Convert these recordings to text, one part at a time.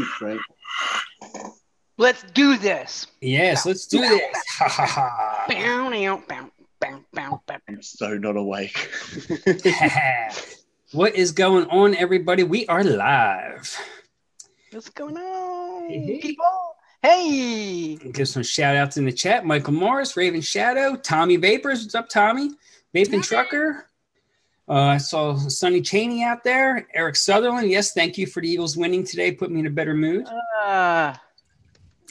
Frank. Let's do this. Yes, let's do this. Ha ha ha. I'm so not awake. What is going on, everybody? We are live. What's going on, Hey. people? Hey. Give some shout outs in the chat. Michael Morris, Raven Shadow, Tommy Vapors. What's up, Tommy? Vaping Trucker. I saw Sonny Chaney out there. Eric Sutherland. Yes, thank you for the Eagles winning today. Put me in a better mood.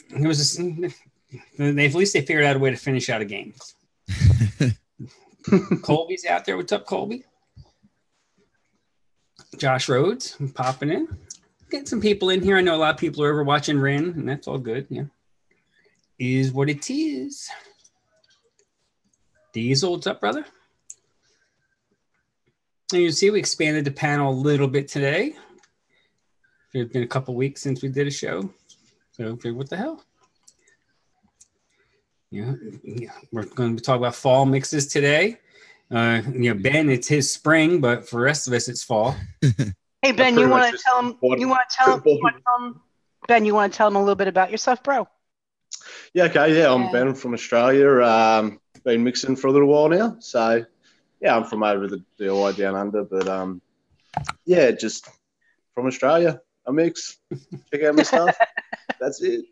It was at least they figured out a way to finish out a game. Colby's out there. What's up, Colby? Josh Rhodes, I'm popping in. Getting some people in here. I know a lot of people are over watching Ren, and that's all good. Yeah, is what it is. Diesel, what's up, brother? And you see, we expanded the panel a little bit today. It's been a couple weeks since we did a show, so what the hell? Yeah, we're going to talk about fall mixes today. Ben, it's his spring, but for the rest of us, it's fall. Hey, Ben, you want to tell him? Ben, you want to tell him a little bit about yourself, bro? Yeah, okay. Yeah, I'm Ben from Australia. Been mixing for a little while now. So, yeah, I'm from over the DIY down under. But, yeah, just from Australia. I mix. Check out my stuff. That's it.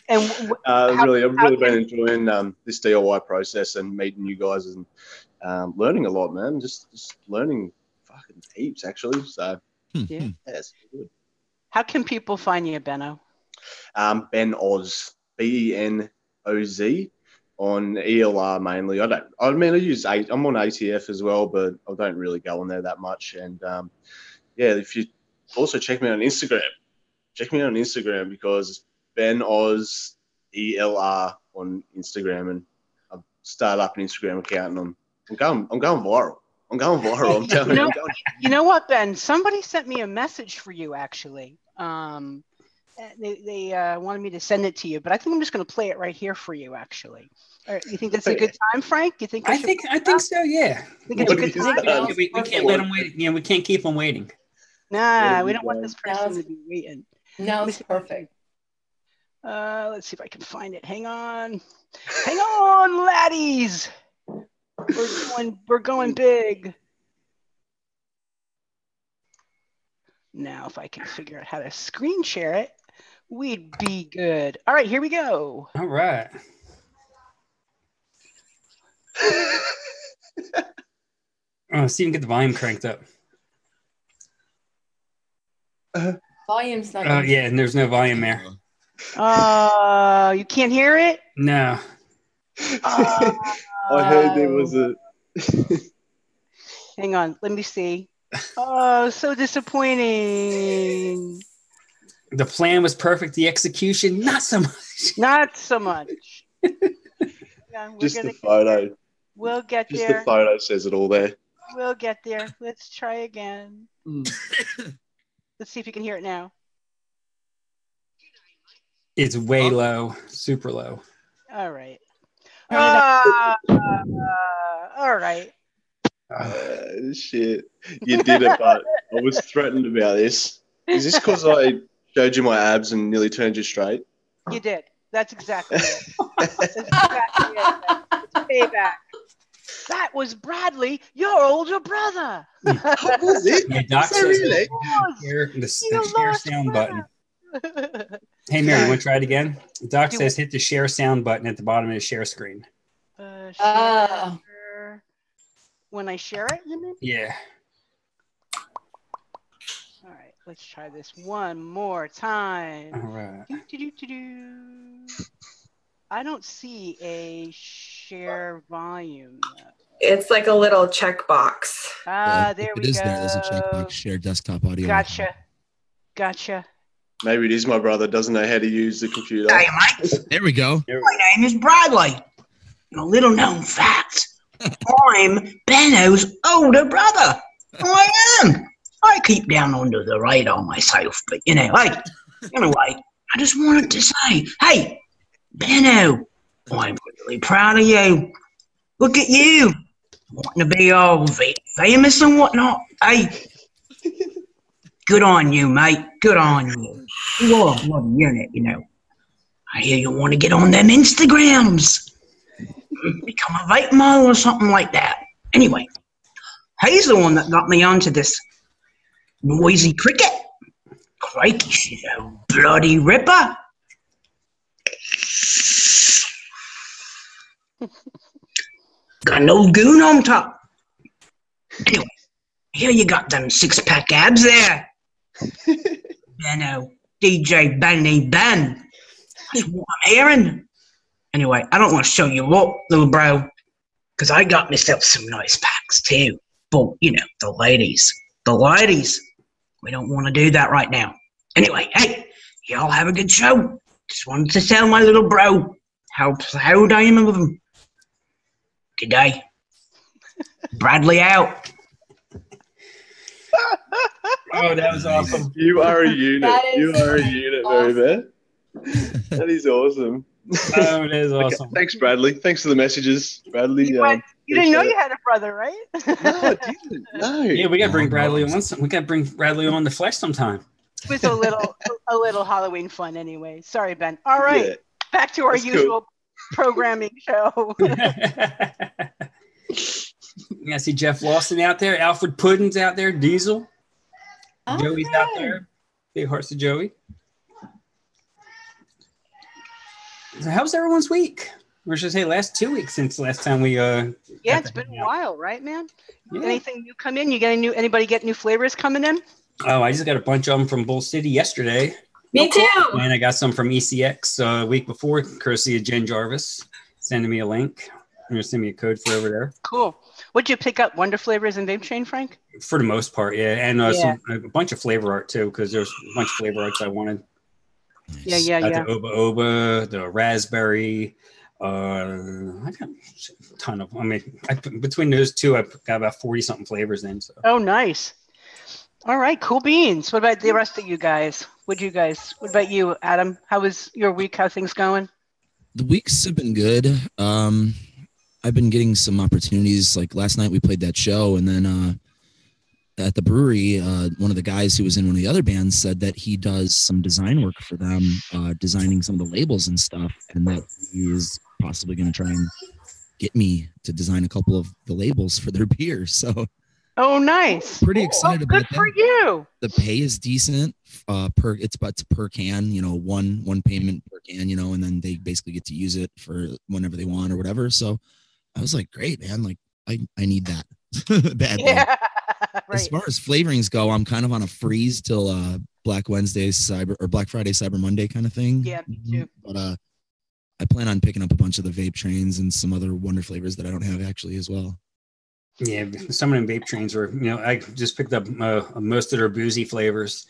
And I've really been enjoying this DIY process and meeting you guys and learning a lot, man. Just learning fucking heaps, actually. So, yeah, it's good. How can people find you, Benno? Ben Oz, BENOZ on ELR mainly. I'm on ATF as well, but I don't really go on there that much. And yeah, if you also check me on Instagram, because Ben Oz ELR on Instagram, and I've started up an Instagram account, and I'm going viral. I'm telling you. You know what, Ben? Somebody sent me a message for you, actually. They wanted me to send it to you, but I think I'm just going to play it right here for you, actually. You think that's a good time, Frank? You think? I think so. Yeah. Think it's a good time? We can't let them wait. Yeah, we can't keep them waiting. Nah, we don't want this person to be waiting. No, it's perfect. Let's see if I can find it. Hang on, laddies. We're going big. Now, if I can figure out how to screen share it, we'd be good. All right, here we go. All right. See if you can get the volume cranked up. Volume's not. Oh, yeah, and there's no volume there. You can't hear it? No. I heard there was a. Hang on, let me see. Oh, so disappointing. The plan was perfect. The execution, not so much. Not so much. Just the photo. We'll get there. Just the photo says it all there. We'll get there. Let's try again. Let's see if you can hear it now. It's way low, super low. All right. All right. Shit. You did it, but I was threatened about this. Is this because I showed you my abs and nearly turned you straight? You did. That's exactly it. That's exactly it. It's payback. That was Bradley, your older brother. What was it? Yeah, Doc says really? the share sound button. Hey, Mary, you want to try it again? Doc says hit the share sound button at the bottom of the share screen. When I share it, you mean? Yeah. All right, let's try this one more time. All right. I don't see a share volume. It's like a little checkbox. There we go. It is there. There's a checkbox, share desktop audio. Gotcha. Maybe it is my brother doesn't know how to use the computer. Hey, mate. There we go. My name is Bradley. And a little known fact, I'm Benno's older brother. I am. I keep down under the radar myself, but anyway, I just wanted to say, hey, Benno, I'm really proud of you. Look at you, wanting to be all famous and whatnot. Hey, Good on you, mate. Good on you. You are a bloody unit, you know. I hear you want to get on them Instagrams. Become a vape model or something like that. Anyway, he's the one that got me onto this noisy cricket. Crikey, she's a bloody ripper. Got an old goon on top. Anyway, here you got them 6-pack abs there. Benno, DJ Benny Ben. That's what I'm hearing. Anyway, I don't want to show you up, little bro, because I got myself some nice packs too. But, you know, the ladies. We don't want to do that right now. Anyway, hey, y'all have a good show. Just wanted to tell my little bro how proud I am of him. Good day. Bradley out. Oh, that was awesome. You are a unit. You are a awesome. unit, very man. That is awesome. Oh, that is awesome. Okay, thanks, Bradley. Thanks for the messages, Bradley. You didn't know you had a brother, right? No, I didn't. No. Yeah, we got to bring Bradley on. We got to bring Bradley on the flesh sometime. It was a little Halloween fun anyway. Sorry, Ben. All right, Yeah. back to our That's usual programming show. Yeah, I see Jeff Lawson out there. Alfred Puddin's out there. Diesel. Joey's out there. Big hearts to Joey. So how's everyone's week? Or should I say last 2 weeks since the last time we Yeah, it's been a while, right, man? Yeah. Anything new come in? Anybody get new flavors coming in? Oh, I just got a bunch of them from Bull City yesterday. Me too. And I got some from ECX a week before, courtesy of Jen Jarvis, sending me a link. You're going to send me a code for over there. Cool. What'd you pick up? Wonder flavors and vape train, Frank? For the most part, yeah. And a bunch of flavor art, too, because there's a bunch of flavor arts I wanted. Nice. Yeah. The Oba Oba, the raspberry. I got a ton of. I mean, between those two, I got about 40-something flavors in. So. Oh, nice. All right, cool beans. What about the rest of you guys? What about you, Adam? How was your week? How things going? The weeks have been good. I've been getting some opportunities. Like last night we played that show, and then at the brewery, one of the guys who was in one of the other bands said that he does some design work for them, designing some of the labels and stuff, and that he is possibly going to try and get me to design a couple of the labels for their beer. So Oh, nice. pretty excited about Good that. for you. The pay is decent. It's per can, one payment per can, and then they basically get to use it for whenever they want or whatever. So I was like, great, man. Like I need that badly. Yeah. As Right. far as flavorings go, I'm kind of on a freeze till Black Friday, Cyber Monday kind of thing. Yeah, me too. But I plan on picking up a bunch of the vape trains and some other wonder flavors that I don't have actually as well. Yeah, some of them vape trains were, I just picked up most of their boozy flavors.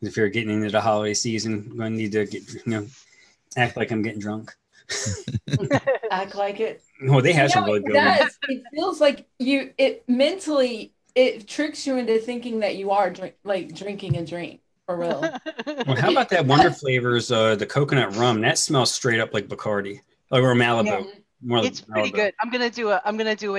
If you're getting into the holiday season, I'm going to need to get, act like I'm getting drunk. Act like it. Oh, they have some really good ones. It feels like it tricks you into thinking that you are drinking a drink for real. Well, how about that Wonder Flavors, the coconut rum? That smells straight up like Bacardi, or Malibu. Yeah. More like It's pretty Malibu. good. I'm gonna do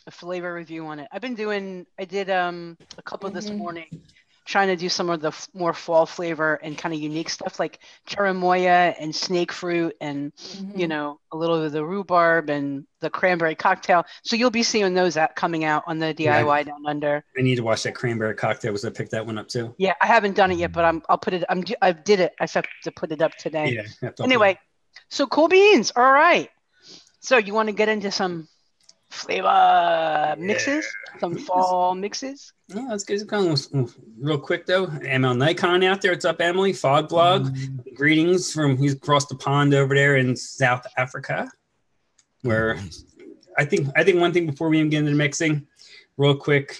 a flavor review on it. I did a couple this morning, trying to do some of the more fall flavor and kind of unique stuff like cherimoya and snake fruit and a little of the rhubarb and the cranberry cocktail. So you'll be seeing those coming out on the DIY Down Under. I need to watch that cranberry cocktail. Was I picked that one up too? Yeah, I haven't done it yet, but I did it. I have to put it up today. Yeah. I thought Anyway, so cool beans. All right. So you want to get into some flavor mixes, some fall mixes? Yeah, let's get it going real quick though. ML Nikon out there. What's up, Emily? Fog Blog. Greetings from he's across the pond over there in South Africa. Where I think one thing before we even get into mixing, real quick,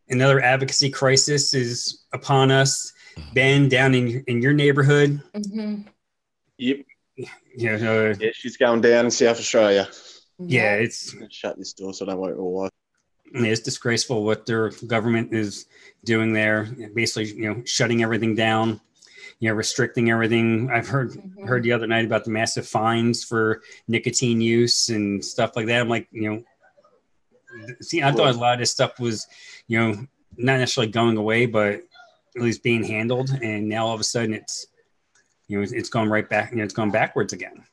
another advocacy crisis is upon us. Ben, down in your neighborhood. Yep. Yeah, She's going down in South Australia. yeah, it's I'm gonna shut this door so I don't wake my wife. it's disgraceful what their government is doing there. Basically, shutting everything down, restricting everything. I've heard the other night about the massive fines for nicotine use and stuff like that. I'm like, I thought a lot of this stuff was, not necessarily going away, but at least being handled, and now all of a sudden it's gone right back. It's gone backwards again.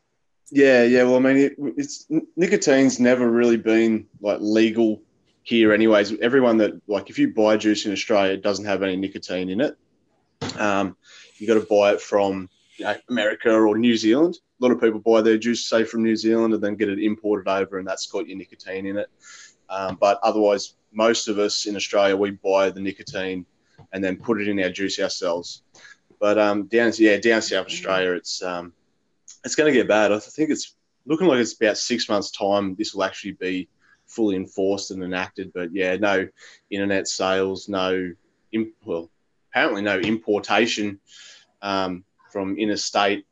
Yeah. Well, I mean, it's nicotine's never really been like legal here, anyways. Everyone that like, if you buy juice in Australia, it doesn't have any nicotine in it. You got to buy it from America or New Zealand. A lot of people buy their juice, say, from New Zealand, and then get it imported over, and that's got your nicotine in it. But otherwise, most of us in Australia, we buy the nicotine and then put it in our juice ourselves. But down South Australia, it's going to get bad. I think it's looking like it's about 6 months' time this will actually be fully enforced and enacted. But yeah, no internet sales, apparently no importation from interstate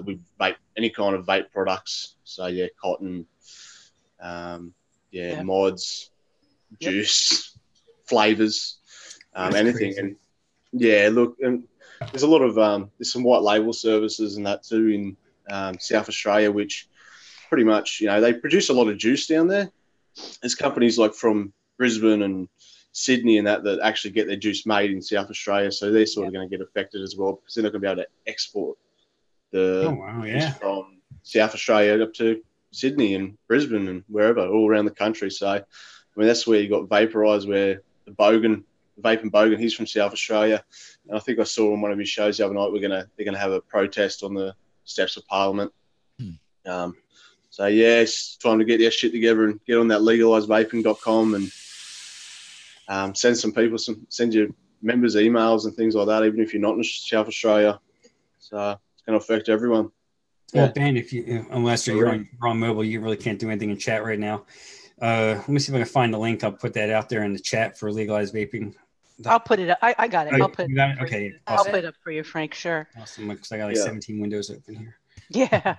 with any kind of vape products. So yeah, cotton, mods, juice, flavors, anything. Crazy. And yeah, look, and there's a lot of there's some white label services and that too in South Australia, which pretty much, they produce a lot of juice down there. There's companies like from Brisbane and Sydney and that actually get their juice made in South Australia, so they're sort of going to get affected as well, because they're not going to be able to export the juice from South Australia up to Sydney and Brisbane and wherever, all around the country. So, I mean, that's where you got Vaporize, where the Vape and Bogan, he's from South Australia, and I think I saw on one of his shows the other night they're gonna have a protest on the steps of Parliament. So yeah, it's time to get your shit together and get on that legalizevaping.com and send your members emails and things like that, even if you're not in South Australia. So it's going to affect everyone. Well, Ben, unless you're on mobile, you really can't do anything in chat right now. Let me see if I can find the link. I'll put that out there in the chat for legalized vaping. I'll put it up. I got it. Oh, I'll put it up. Okay. I'll put it up for you, Frank. Sure. Awesome. Because I got 17 windows open here. Yeah.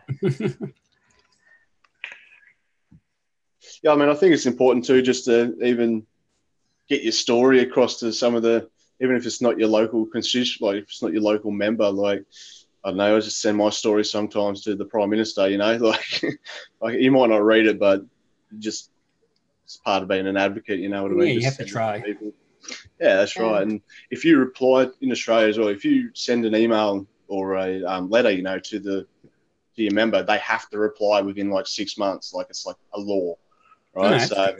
Yeah, I mean, I think it's important too, just to even get your story across to some of even if it's not your local constituent, like if it's not your local member, like, I don't know, I just send my story sometimes to the Prime Minister, like you might not read it, but just it's part of being an advocate, you know what I mean? Yeah, you just have to try. People. Yeah, that's right. And if you reply in Australia as well, if you send an email or a letter, to your member, they have to reply within like 6 months, like it's like a law, right? No, so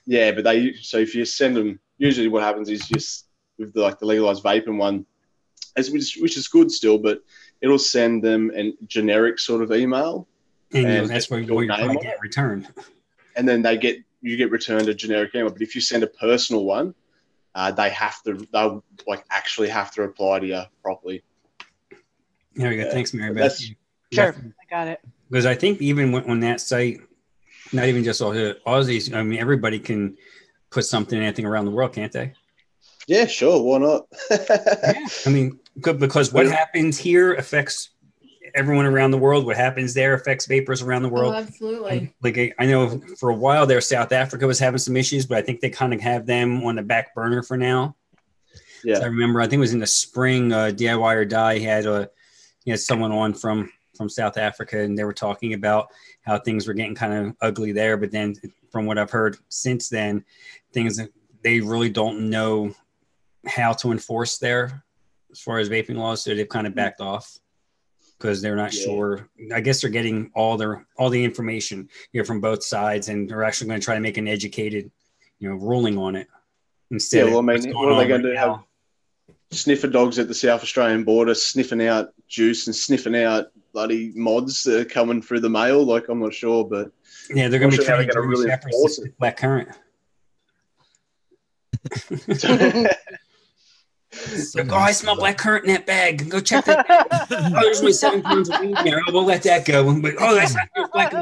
yeah, but if you send them, usually what happens is just with the legalized vaping one, which is good still, but it'll send them a generic sort of email, and that's where your probably get returned. And then you get returned a generic email. But if you send a personal one, they'll actually have to reply to you properly. There you go. Thanks, Mary Beth. Sure, I got it. Because I think even on that site, not even just all the Aussies, I mean, everybody can put something, anything around the world, can't they? Yeah, sure. Why not? Yeah, I mean, because what happens here affects everyone around the world. What happens there affects vapors around the world. Oh, absolutely. And, I know for a while there, South Africa was having some issues, but I think they kind of have them on the back burner for now. Yeah. So I remember, I think it was in the spring, DIY or Die had someone on from South Africa, and they were talking about how things were getting kind of ugly there. But then from what I've heard since then, they really don't know how to enforce there as far as vaping laws. So they've kind of backed off because they're not sure. I guess they're getting all the information from both sides, and they're actually going to try to make an educated, ruling on it instead. Yeah, well, I mean, what are they going to do? Have sniffer dogs at the South Australian border sniffing out juice and sniffing out bloody mods that are coming through the mail? Like, I'm not sure, but yeah, they're going to be trying to really enforce it. Black current. I smell black currant in that bag. Go check that. There's only 7 pounds of weed in there. We'll let that go. But that's not black.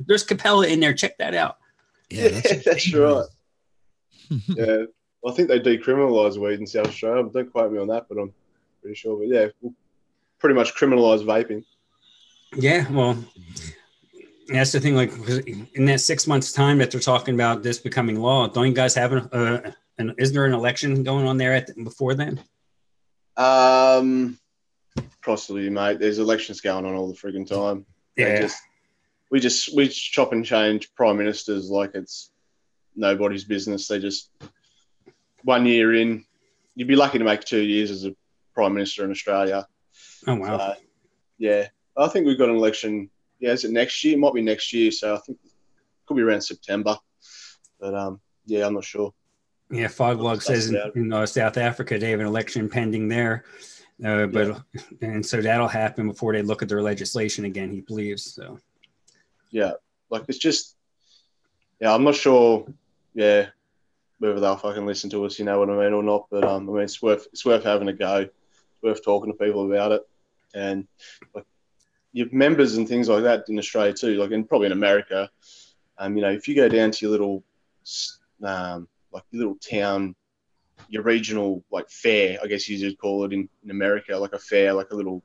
There's Capella in there. Check that out. Yeah, that's right. Yeah, well, I think they decriminalise weed in South Australia. Don't quote me on that, but I'm pretty sure. But yeah, we'll pretty much criminalise vaping. Yeah, well, that's the thing. Like in that 6 months' time that they're talking about this becoming law, don't you guys have is there an election going on there before then? Possibly, mate. There's elections going on all the frigging time. Yeah. We chop and change prime ministers like it's nobody's business. They just 1 year in, you'd be lucky to make 2 years as a prime minister in Australia. Oh wow. So, yeah, I think we've got an election. Yeah, is it next year? It might be next year. So I think it could be around September. But yeah, I'm not sure. Yeah, Foglog says in South Africa they have an election pending there, and so that'll happen before they look at their legislation again. He believes so. Yeah, like it's just, yeah, I'm not sure. Yeah, whether they'll fucking listen to us, you know what I mean, or not. But I mean, it's worth having a go. It's worth talking to people about it, and like your members and things like that in Australia too, like and probably in America. You know, if you go down to your little like your little town, your regional like fair, I guess you'd call it in America, like a fair, like a little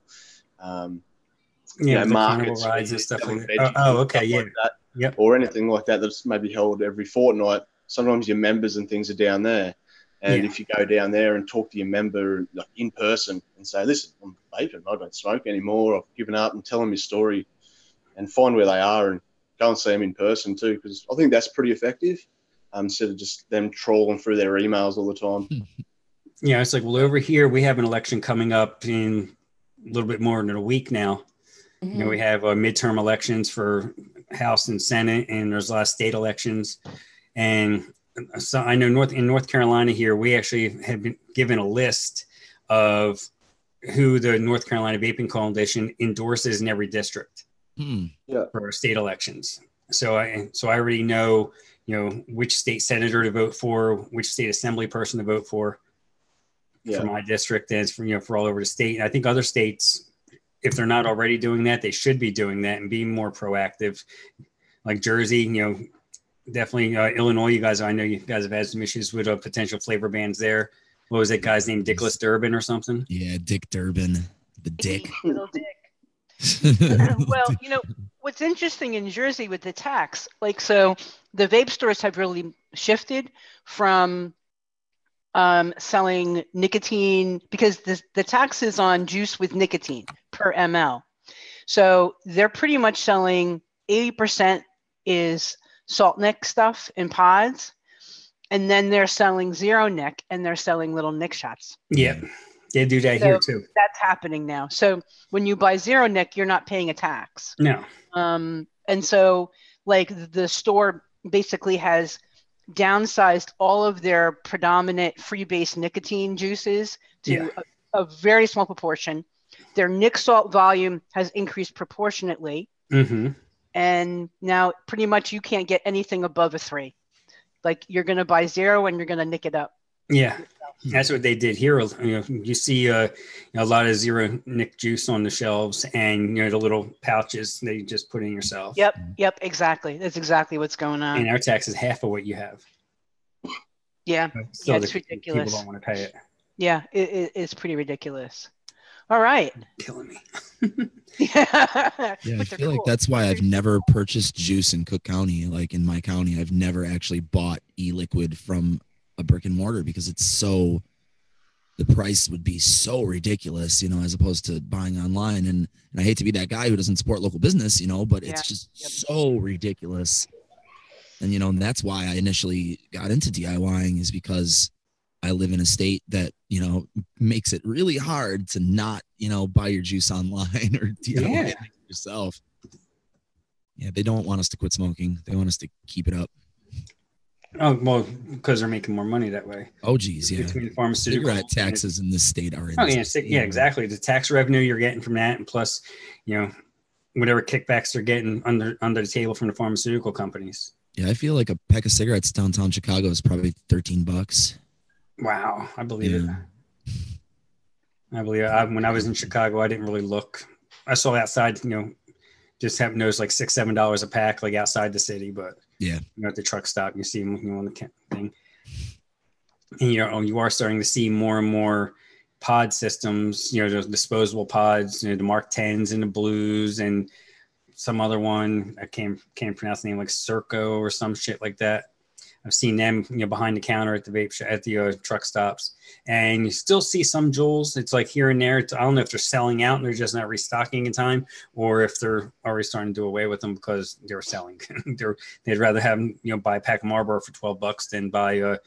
markets rides and stuff like that. Oh, okay, yeah, like that, yep. Or anything like that that's maybe held every fortnight. Sometimes your members and things are down there, and if you go down there and talk to your member like in person and say, "Listen, I'm vaping. I don't smoke anymore. I've given up," and tell them your story, and find where they are and go and see them in person too, because I think that's pretty effective. Instead of just them trawling through their emails all the time. Yeah, it's like, well, over here we have an election coming up in a little bit more than a week now. Mm-hmm. You know, we have midterm elections for House and Senate, and there's a lot of state elections. And so I know in North Carolina here, we actually have been given a list of who the North Carolina Vaping Coalition endorses in every district for state elections. So I already know, you know, which state senator to vote for, which state assembly person to vote for my district, and for all over the state. And I think other states, if they're not already doing that, they should be doing that and being more proactive. Like Jersey, you know, definitely Illinois. I know you guys have had some issues with potential flavor bans there. What was that guy's name? Dickless Durbin or something? Yeah, Dick Durbin, the Dick. Little Dick. Well, you know, what's interesting in Jersey with the tax, like, so the vape stores have really shifted from selling nicotine, because the tax is on juice with nicotine per ml. So they're pretty much selling 80% is salt nick stuff in pods, and then they're selling zero nick, and they're selling little nick shots. Yeah. They do that here too. That's happening now. So when you buy zero nick, you're not paying a tax. No. And so like the store basically has downsized all of their predominant free-base nicotine juices to a very small proportion. Their nic salt volume has increased proportionately. Mm-hmm. And now pretty much you can't get anything above a 3. Like you're going to buy zero and you're going to nick it up. Yeah. That's what they did here. You know, you see a lot of zero nick juice on the shelves, and the little pouches they just put in yourself. Yep, exactly. That's exactly what's going on. And our tax is half of what you have. Yeah, it's ridiculous. People don't want to pay it. Yeah, it's pretty ridiculous. All right. Killing me. I feel like that's why I've never purchased juice in Cook County. Like in my county, I've never actually bought e-liquid from a brick and mortar, because the price would be so ridiculous, as opposed to buying online. And I hate to be that guy who doesn't support local business, but it's just so ridiculous. And, and that's why I initially got into DIYing, is because I live in a state that, makes it really hard to not, buy your juice online or DIY it yourself. Yeah, they don't want us to quit smoking. They want us to keep it up. Oh, well, because they're making more money that way. Oh, geez, yeah. Between pharmaceutical cigarette taxes in this state are exactly. The tax revenue you're getting from that, and plus, whatever kickbacks they're getting under the table from the pharmaceutical companies. Yeah, I feel like a pack of cigarettes downtown Chicago is probably $13. Wow, I believe it. I believe it. When I was in Chicago, I didn't really look. I saw outside, just having those like $6-7 a pack, like outside the city, but at the truck stop, you see them on the thing. And you are starting to see more and more pod systems, those disposable pods, the Mark 10s and the blues, and some other one I can't pronounce the name, like Circo or some shit like that. I've seen them, behind the counter at the vape at the truck stops, and you still see some Juuls. It's like here and there. I don't know if they're selling out and they're just not restocking in time, or if they're already starting to do away with them because they're selling. They'd rather have buy a pack of Marlboro for $12 than buy a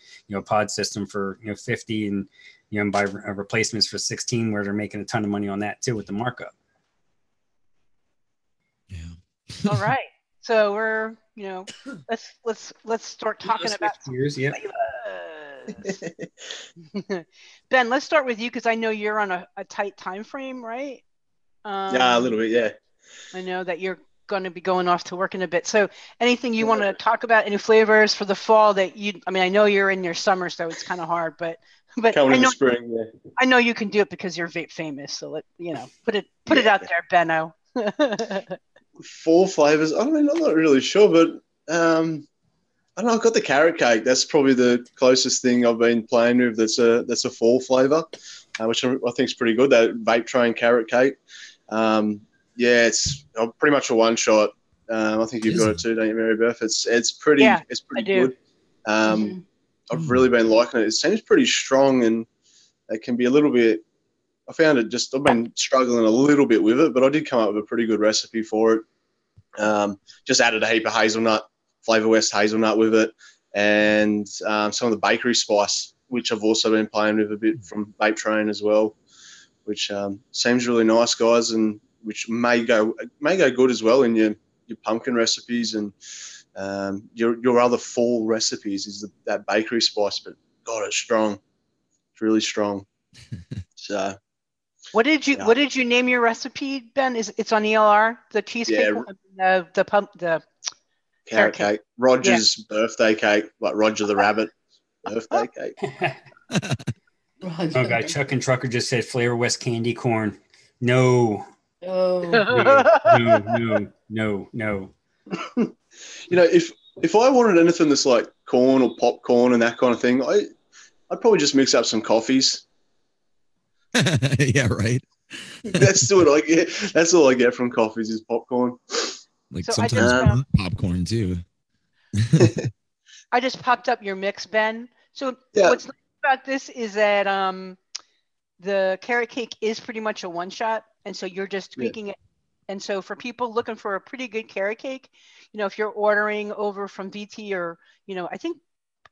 pod system for $50, and you can buy replacements for 16 where they're making a ton of money on that too with the markup. Yeah. All right. So we're, let's start talking Switch about gears. Yep. flavors. Ben, let's start with you because I know you're on a tight time frame, right? Yeah, a little bit, yeah. I know that you're going to be going off to work in a bit. So anything you want to talk about, any flavors for the fall that I know you're in your summer, so it's kind of hard, but Coming in the spring, yeah. I know you can do it because you're vape famous. So put it out there, Benno. Fall flavors. I mean, I'm not really sure, but I don't know. I've got the carrot cake. That's probably the closest thing I've been playing with. That's a fall flavor, which I think is pretty good. That vape train carrot cake. Yeah, it's pretty much a one shot. I think you've got it too, don't you, Mary Beth? It's pretty good. I've really been liking it. It seems pretty strong, and it can be a little bit. I found it I've been struggling a little bit with it, but I did come up with a pretty good recipe for it. Just added a heap of hazelnut, Flavor West hazelnut with it, and some of the bakery spice, which I've also been playing with a bit from Vape Train as well, which seems really nice, guys, and which may go good as well in your pumpkin recipes and your other fall recipes is that bakery spice. But God, it's strong. It's really strong. So. What did you name your recipe, Ben? It's on ELR, the cheesecake, the carrot cake. Roger's birthday cake, like Roger the Rabbit birthday cake. Oh, God, Chuck and Trucker just said Flavor West candy corn. No. Oh. No. If I wanted anything that's like corn or popcorn and that kind of thing, I'd probably just mix up some coffees. Yeah, right. That's what I get. That's all I get from coffees is popcorn. Like so sometimes popcorn too. I just popped up your mix, Ben. So what's nice about this is that the carrot cake is pretty much a one shot, and so you're just tweaking it. And so for people looking for a pretty good carrot cake, if you're ordering over from VT or I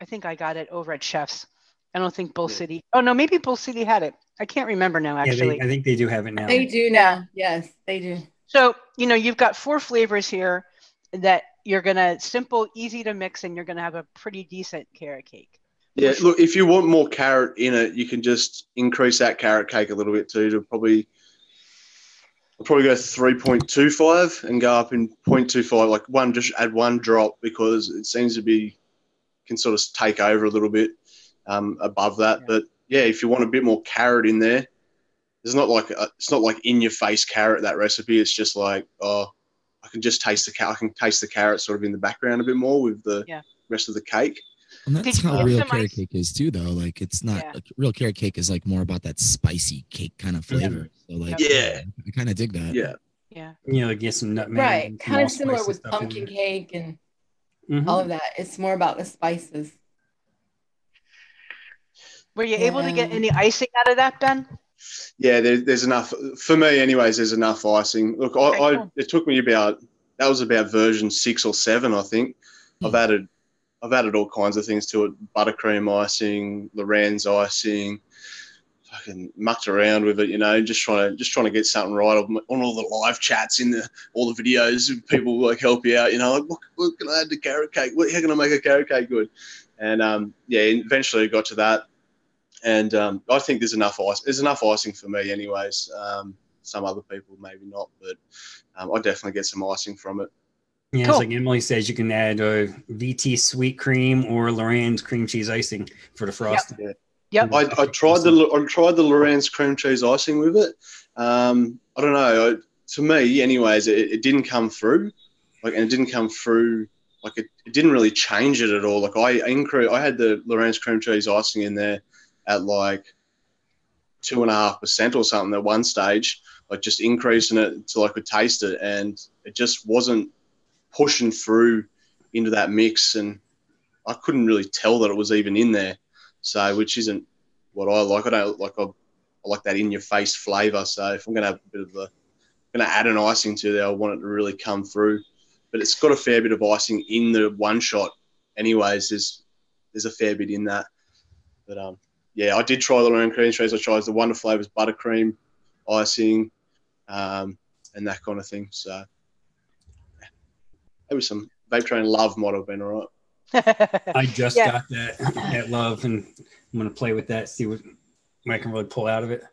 think I got it over at Chef's. I don't think Bull City. Oh no, maybe Bull City had it. I can't remember now. Actually, I think they do have it now. They do now. Yes, they do. So you've got 4 flavors here that you're gonna simple, easy to mix, and you're gonna have a pretty decent carrot cake. Yeah, look, if you want more carrot in it, you can just increase that carrot cake a little bit too. I'll probably go 3.25 and go up in 0.25, like just add one drop because it seems to can sort of take over a little bit above that. Yeah. But yeah, if you want a bit more carrot in there, it's not like in your face carrot, that recipe. It's just like, I can just taste the carrot sort of in the background a bit more with the rest of the cake. And that's how real carrot cake is too, though. Like it's not a real carrot cake is like more about that spicy cake kind of flavor. So like, I kind of dig that. Yeah. Get some nutmeg. Right. Kind of similar with pumpkin cake and all of that. It's more about the spices. Were you able to get any icing out of that, Ben? Yeah, there's enough for me, anyways. There's enough icing. Look, it took me that was about version 6 or 7, I think. I've added all kinds of things to it: buttercream icing, Lorenz icing. Fucking mucked around with it, just trying to get something right on all the live chats all the videos. People like help you out, like what can I add to carrot cake? How can I make a carrot cake good? And eventually I got to that. And I think there's enough icing for me, anyways. Some other people maybe not, but I definitely get some icing from it. Yeah, cool. It's like Emily says, you can add VT sweet cream or Lorenz cream cheese icing for the frosting. Yep. I tried the Lorenz cream cheese icing with it. I don't know. To me, anyways, it didn't come through. And it didn't come through. It didn't really change it at all. I had the Lorenz cream cheese icing in there at 2.5% or something at one stage, just increasing it until I could taste it, and it just wasn't pushing through into that mix, and I couldn't really tell that it was even in there. So, which isn't what I like. I like that in your face flavor. So, if I'm going to have add an icing to there, I want it to really come through. But it's got a fair bit of icing in the one shot, anyways. There's a fair bit in that, but yeah, I did try the Lorraine cream cheese. I tried the Wonder Flavors buttercream, icing, and that kind of thing. So yeah, maybe some Vape Train Love might have been all right. I just got that at Love, and I'm going to play with that, see what I can really pull out of it.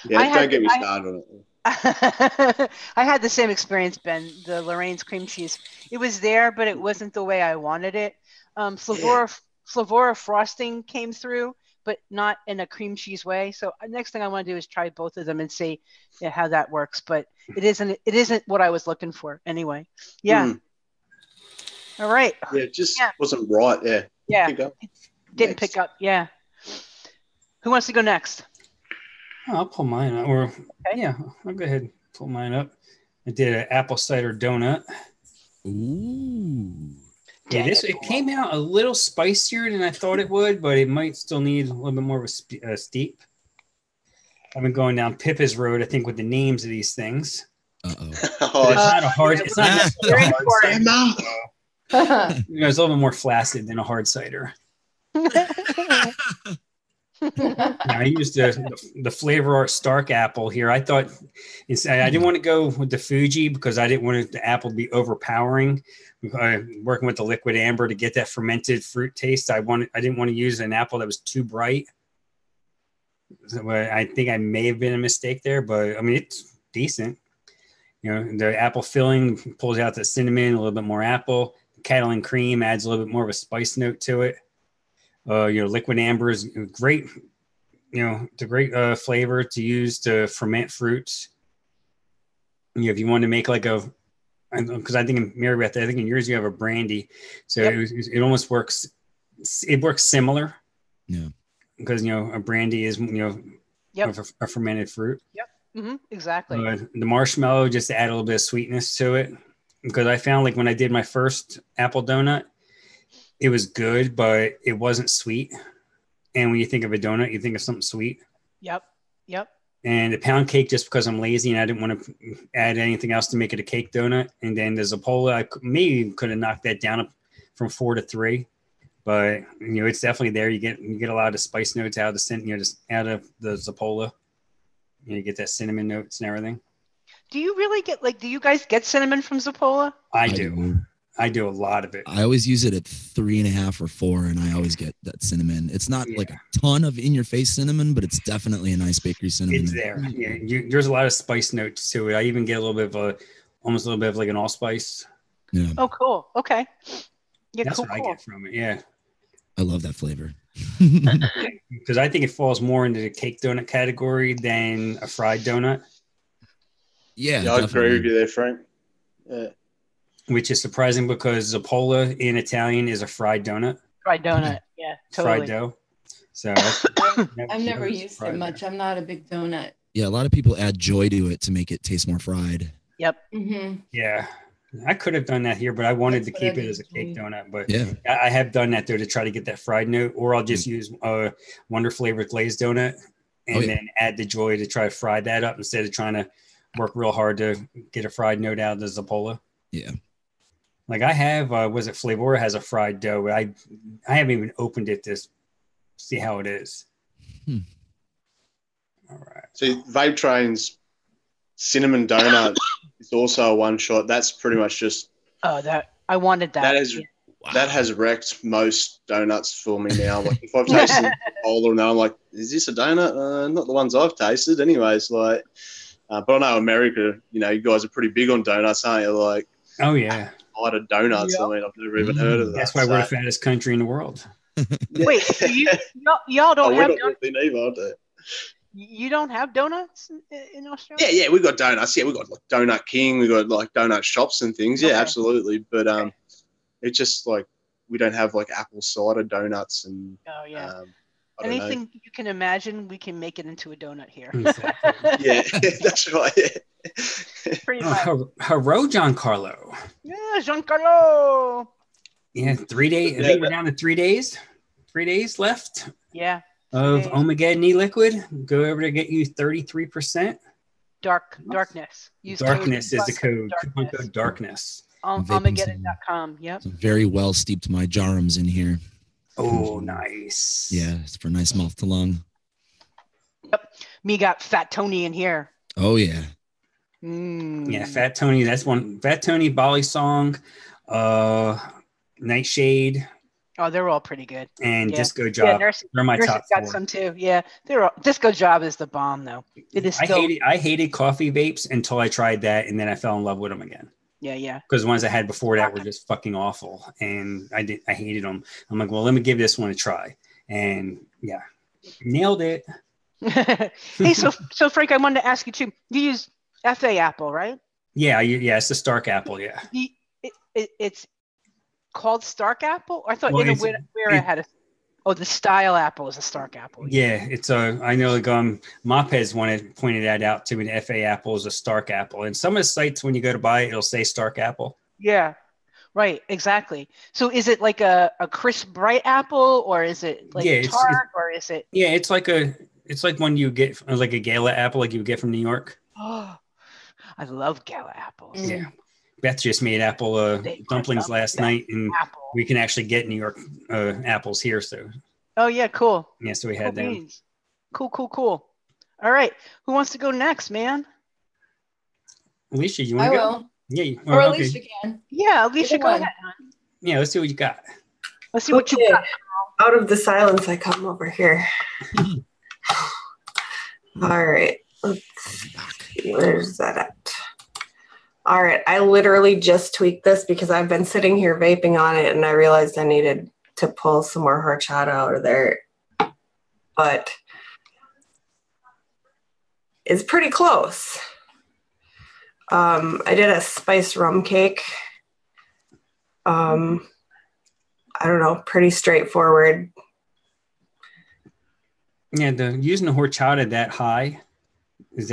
Yeah, don't get me started on it. I had the same experience, Ben. The Lorraine's cream cheese. It was there, but it wasn't the way I wanted it. Flavora frosting came through, but not in a cream cheese way. So next thing I want to do is try both of them and see how that works. But it isn't what I was looking for anyway. Yeah. All right. Yeah, it just wasn't right. Yeah. Yeah. Didn't pick up. Yeah. Who wants to go next? Oh, I'll pull mine up. I'll go ahead and pull mine up. I did an apple cider donut. Ooh. Yeah, it came out a little spicier than I thought it would, but it might still need a little bit more of a steep. I've been going down Pippa's road, I think, with the names of these things. Uh-oh. It's not a hard. It's not necessarily a hard cider. It's a little bit more flaccid than a hard cider. I used the Flavor Art Stark apple here. I thought I didn't want to go with the Fuji because I didn't want the apple to be overpowering. Working with the liquid amber to get that fermented fruit taste, I didn't want to use an apple that was too bright. So I think I may have been a mistake there, but I mean it's decent. The apple filling pulls out the cinnamon, a little bit more apple. The Catalan cream adds a little bit more of a spice note to it. Liquid amber is great. It's a great flavor to use to ferment fruits. If you want to make because I think in Mary Beth, I think in yours you have a brandy, so it almost works. It works similar. Yeah. Because a brandy is a fermented fruit. Yep. Mm-hmm. Exactly. The marshmallow just to add a little bit of sweetness to it. Because I found when I did my first apple donut, it was good, but it wasn't sweet. And when you think of a donut, you think of something sweet. Yep. And the pound cake, just because I'm lazy and I didn't want to add anything else to make it a cake donut. And then the Zappola, I maybe could have knocked that down from 4 to 3. But it's definitely there. You get a lot of spice notes out of out of the Zappola. You get that cinnamon notes and everything. Do you really get do you guys get cinnamon from Zappola? I do. I do a lot of it. I always use it at 3.5 or 4, and I always get that cinnamon. It's not like a ton of in-your-face cinnamon, but it's definitely a nice bakery cinnamon. It's there. Yeah, there's a lot of spice notes to it. I even get a little bit of almost a little bit of like an allspice. Yeah. Oh, cool. Okay. Yeah, that's what I get from it. Yeah. I love that flavor. Because I think it falls more into the cake donut category than a fried donut. Yeah, I agree with you there, Frank. Yeah. Which is surprising because Zappola in Italian is a fried donut. Fried donut, yeah, totally. Fried dough. So I've never used it much. I'm not a big donut. Yeah, a lot of people add joy to it to make it taste more fried. Yep. Mm-hmm. Yeah. I could have done that here, but I wanted to keep it as a cake donut. But I have done that though to try to get that fried note, or I'll just use a Wonder flavored glazed donut and then add the joy to try to fry that up instead of trying to work real hard to get a fried note out of the Zappola. Yeah. Like I have, Flavora has a fried dough, but I haven't even opened it to see how it is. All right. See, Vape Train's cinnamon donut is also a one shot. That's pretty much just. Oh, I wanted that. That has wrecked most donuts for me now. Like if I've tasted a bowl now, I'm like, is this a donut? Not the ones I've tasted, anyways. But I know America, you guys are pretty big on donuts, aren't you? Like, oh yeah. Of donuts. Yep. I mean, I've never even heard of that. That's why we're the fattest country in the world. Wait, so y'all don't have donuts? Either, you don't have donuts in Australia? Yeah, we got donuts. Yeah, we got like Donut King. We got like donut shops and things. Yeah, absolutely. But it's just like we don't have like apple cider donuts and. Oh yeah. Anything you can imagine, we can make it into a donut here. Exactly. Yeah, that's right. Yeah. Pretty much. Hello, Giancarlo. Yeah, Giancarlo. Yeah, 3 days. I think we're down to 3 days. 3 days left. Yeah. Of Omegaden e-liquid. Go over to get you 33%. Darkness. Use darkness is the code. Coupon code darkness. Omegaden.com. Yep. Very well steeped my jarums in here. Oh, nice. Yeah, it's for nice mouth to lung. Yep. Me got Fat Tony in here. Oh yeah. Yeah, Fat Tony. That's one. Fat Tony, Bali Song, Nightshade. Oh, they're all pretty good. And yeah. Disco Job. Yeah, they're my top got 4. some too. Yeah, they're all, Disco Job is the bomb though. It is still. I hated coffee vapes until I tried that, and then I fell in love with them again. Yeah. Because the ones I had before that were just fucking awful, and I hated them. I'm like, well, let me give this one a try, and yeah, nailed it. Hey, so Frank, I wanted to ask you too. You use FA Apple, right? Yeah, it's the Stark Apple. Yeah. It's called Stark Apple. I thought where I had a. Oh, the Style Apple is a Stark Apple. Yeah, it's a. I know, like Mopez pointed that out to me. The FA Apple is a Stark Apple, and some of the sites when you go to buy it, it'll say Stark Apple. Yeah, right, exactly. So, is it like a crisp bright apple, or is it like tart, or is it? Yeah, it's like one you get like a Gala apple, like you get from New York. Oh, I love Gala apples. Yeah. Beth just made apple dumplings last night, and we can actually get New York apples here. So. Oh yeah, cool. Yeah, so we had them. Beans. Cool. All right, who wants to go next, man? Alicia, you want to go? I will. Yeah, or Alicia can. Yeah, Alicia, go ahead. Yeah, let's see what you got. Let's see what you got. Out of the silence, I come over here. All right, let's see. Where's that at? All right, I literally just tweaked this because I've been sitting here vaping on it and I realized I needed to pull some more horchata out of there. But it's pretty close. I did a spiced rum cake. I don't know, pretty straightforward. Yeah, using the horchata that high. Does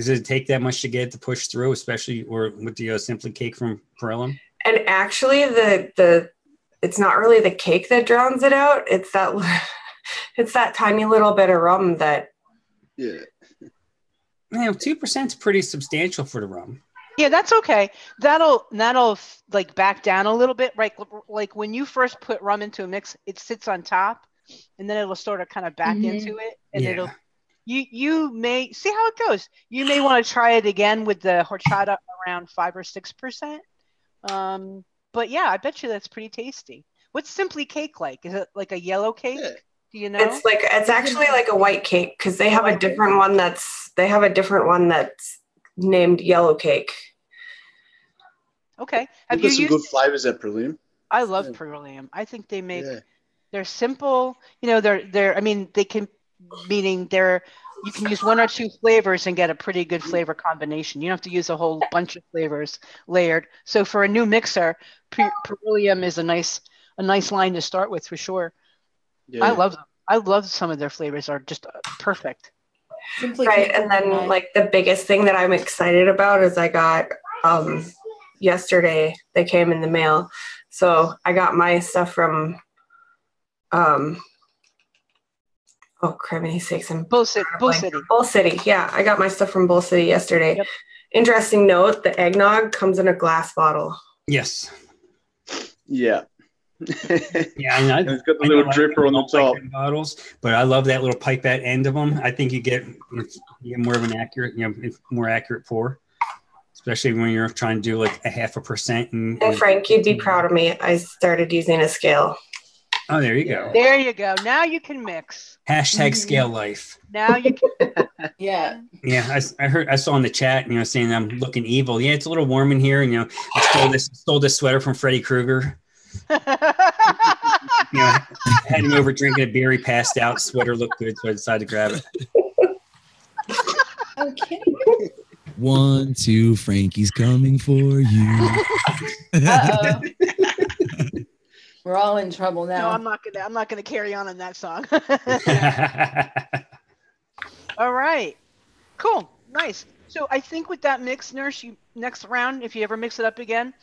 it take that much to get it to push through, especially or with the Simply Cake from Perillum? And actually, it's not really the cake that drowns it out. It's that tiny little bit of rum that. Yeah. 2% is pretty substantial for the rum. Yeah, that's okay. That'll like back down a little bit, right? Like when you first put rum into a mix, it sits on top, and then it'll sort of kind of back into it, and it'll. You may see how it goes. You may want to try it again with the horchata around 5 or 6%. But yeah, I bet you that's pretty tasty. What's Simply Cake like? Is it like a yellow cake? Yeah. Do you know? It's actually like a white cake because they have a different one that's named yellow cake. Okay. Have you used some good flavors at Perillum? I love Perillum. I think they make they're simple. They can. Meaning you can use 1 or 2 flavors and get a pretty good flavor combination. You don't have to use a whole bunch of flavors layered. So for a new mixer, Perillum is a nice line to start with for sure. Yeah. I love them. I love some of their flavors are just perfect. Right, and then like the biggest thing that I'm excited about is I got yesterday they came in the mail. So I got my stuff from oh, criminy sakes. Bull City. Yeah, I got my stuff from Bull City yesterday. Yep. Interesting note, the eggnog comes in a glass bottle. Yes. Yeah. Yeah, and it's got the little dripper on the top. Like bottles, but I love that little pipette end of them. I think you get more of an accurate, more accurate pour, especially when you're trying to do like a 0.5%. And Frank, you'd be proud of me. I started using a scale. Oh, there you go. There you go. Now you can mix. #, scale life. Now you can. Yeah. Yeah, I saw in the chat, saying I'm looking evil. Yeah, it's a little warm in here, and I stole this sweater from Freddy Krueger. Had him over drinking a beer. He passed out. Sweater looked good, so I decided to grab it. Okay. 1, 2, Frankie's coming for you. Uh-oh. We're all in trouble now. No, I'm not gonna carry on that song. All right, cool, nice. So I think with that mix, Nurse, next round, if you ever mix it up again,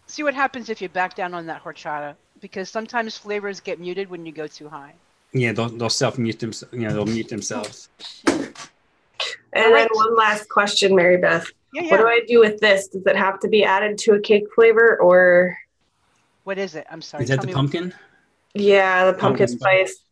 see what happens if you back down on that horchata, because sometimes flavors get muted when you go too high. Yeah, they'll self-mute themselves. They'll mute themselves. And then one last question, Mary Beth. Yeah. What do I do with this? Does it have to be added to a cake flavor or? What is it? I'm sorry. Is that the pumpkin? Yeah, the pumpkin spice.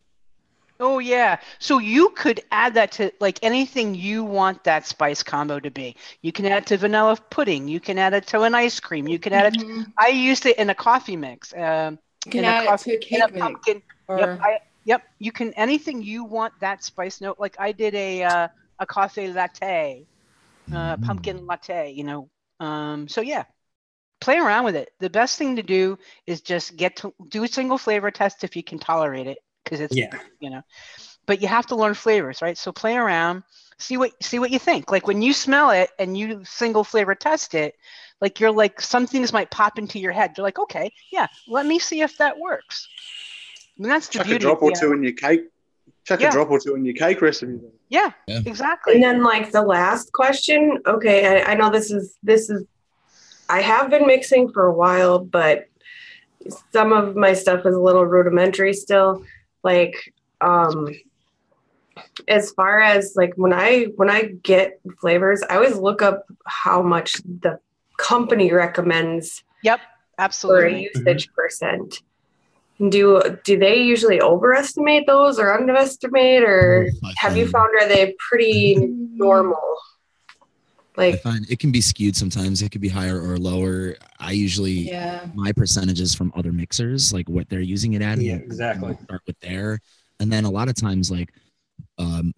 Oh yeah. So you could add that to like anything you want that spice combo to be. You can add it to vanilla pudding. You can add it to an ice cream. You can add it. I used it in a coffee mix. You can add it to a cake mix. Pumpkin. Or... Yep. You can anything you want that spice note. Like I did a coffee latte, pumpkin latte. You know. So yeah. Play around with it. The best thing to do is just do a single flavor test if you can tolerate it, because it's you know. But you have to learn flavors, right? So play around, see what you think. Like when you smell it and you single flavor test it, like you're like some things might pop into your head. You're like, okay, yeah, let me see if that works. And that's the beauty. Chuck a drop or two in your cake. Chuck a drop or two in your cake recipe. Yeah, exactly. And then like the last question. Okay, I know this is. I have been mixing for a while, but some of my stuff is a little rudimentary still. Like, as far as like when I get flavors, I always look up how much the company recommends. Yep, absolutely. For a usage percent. Do they usually overestimate those or underestimate, or have you found are they pretty normal? Like, I find it can be skewed sometimes. It could be higher or lower. I usually my percentages from other mixers, like what they're using it at. Yeah, exactly. Start with there, and then a lot of times, like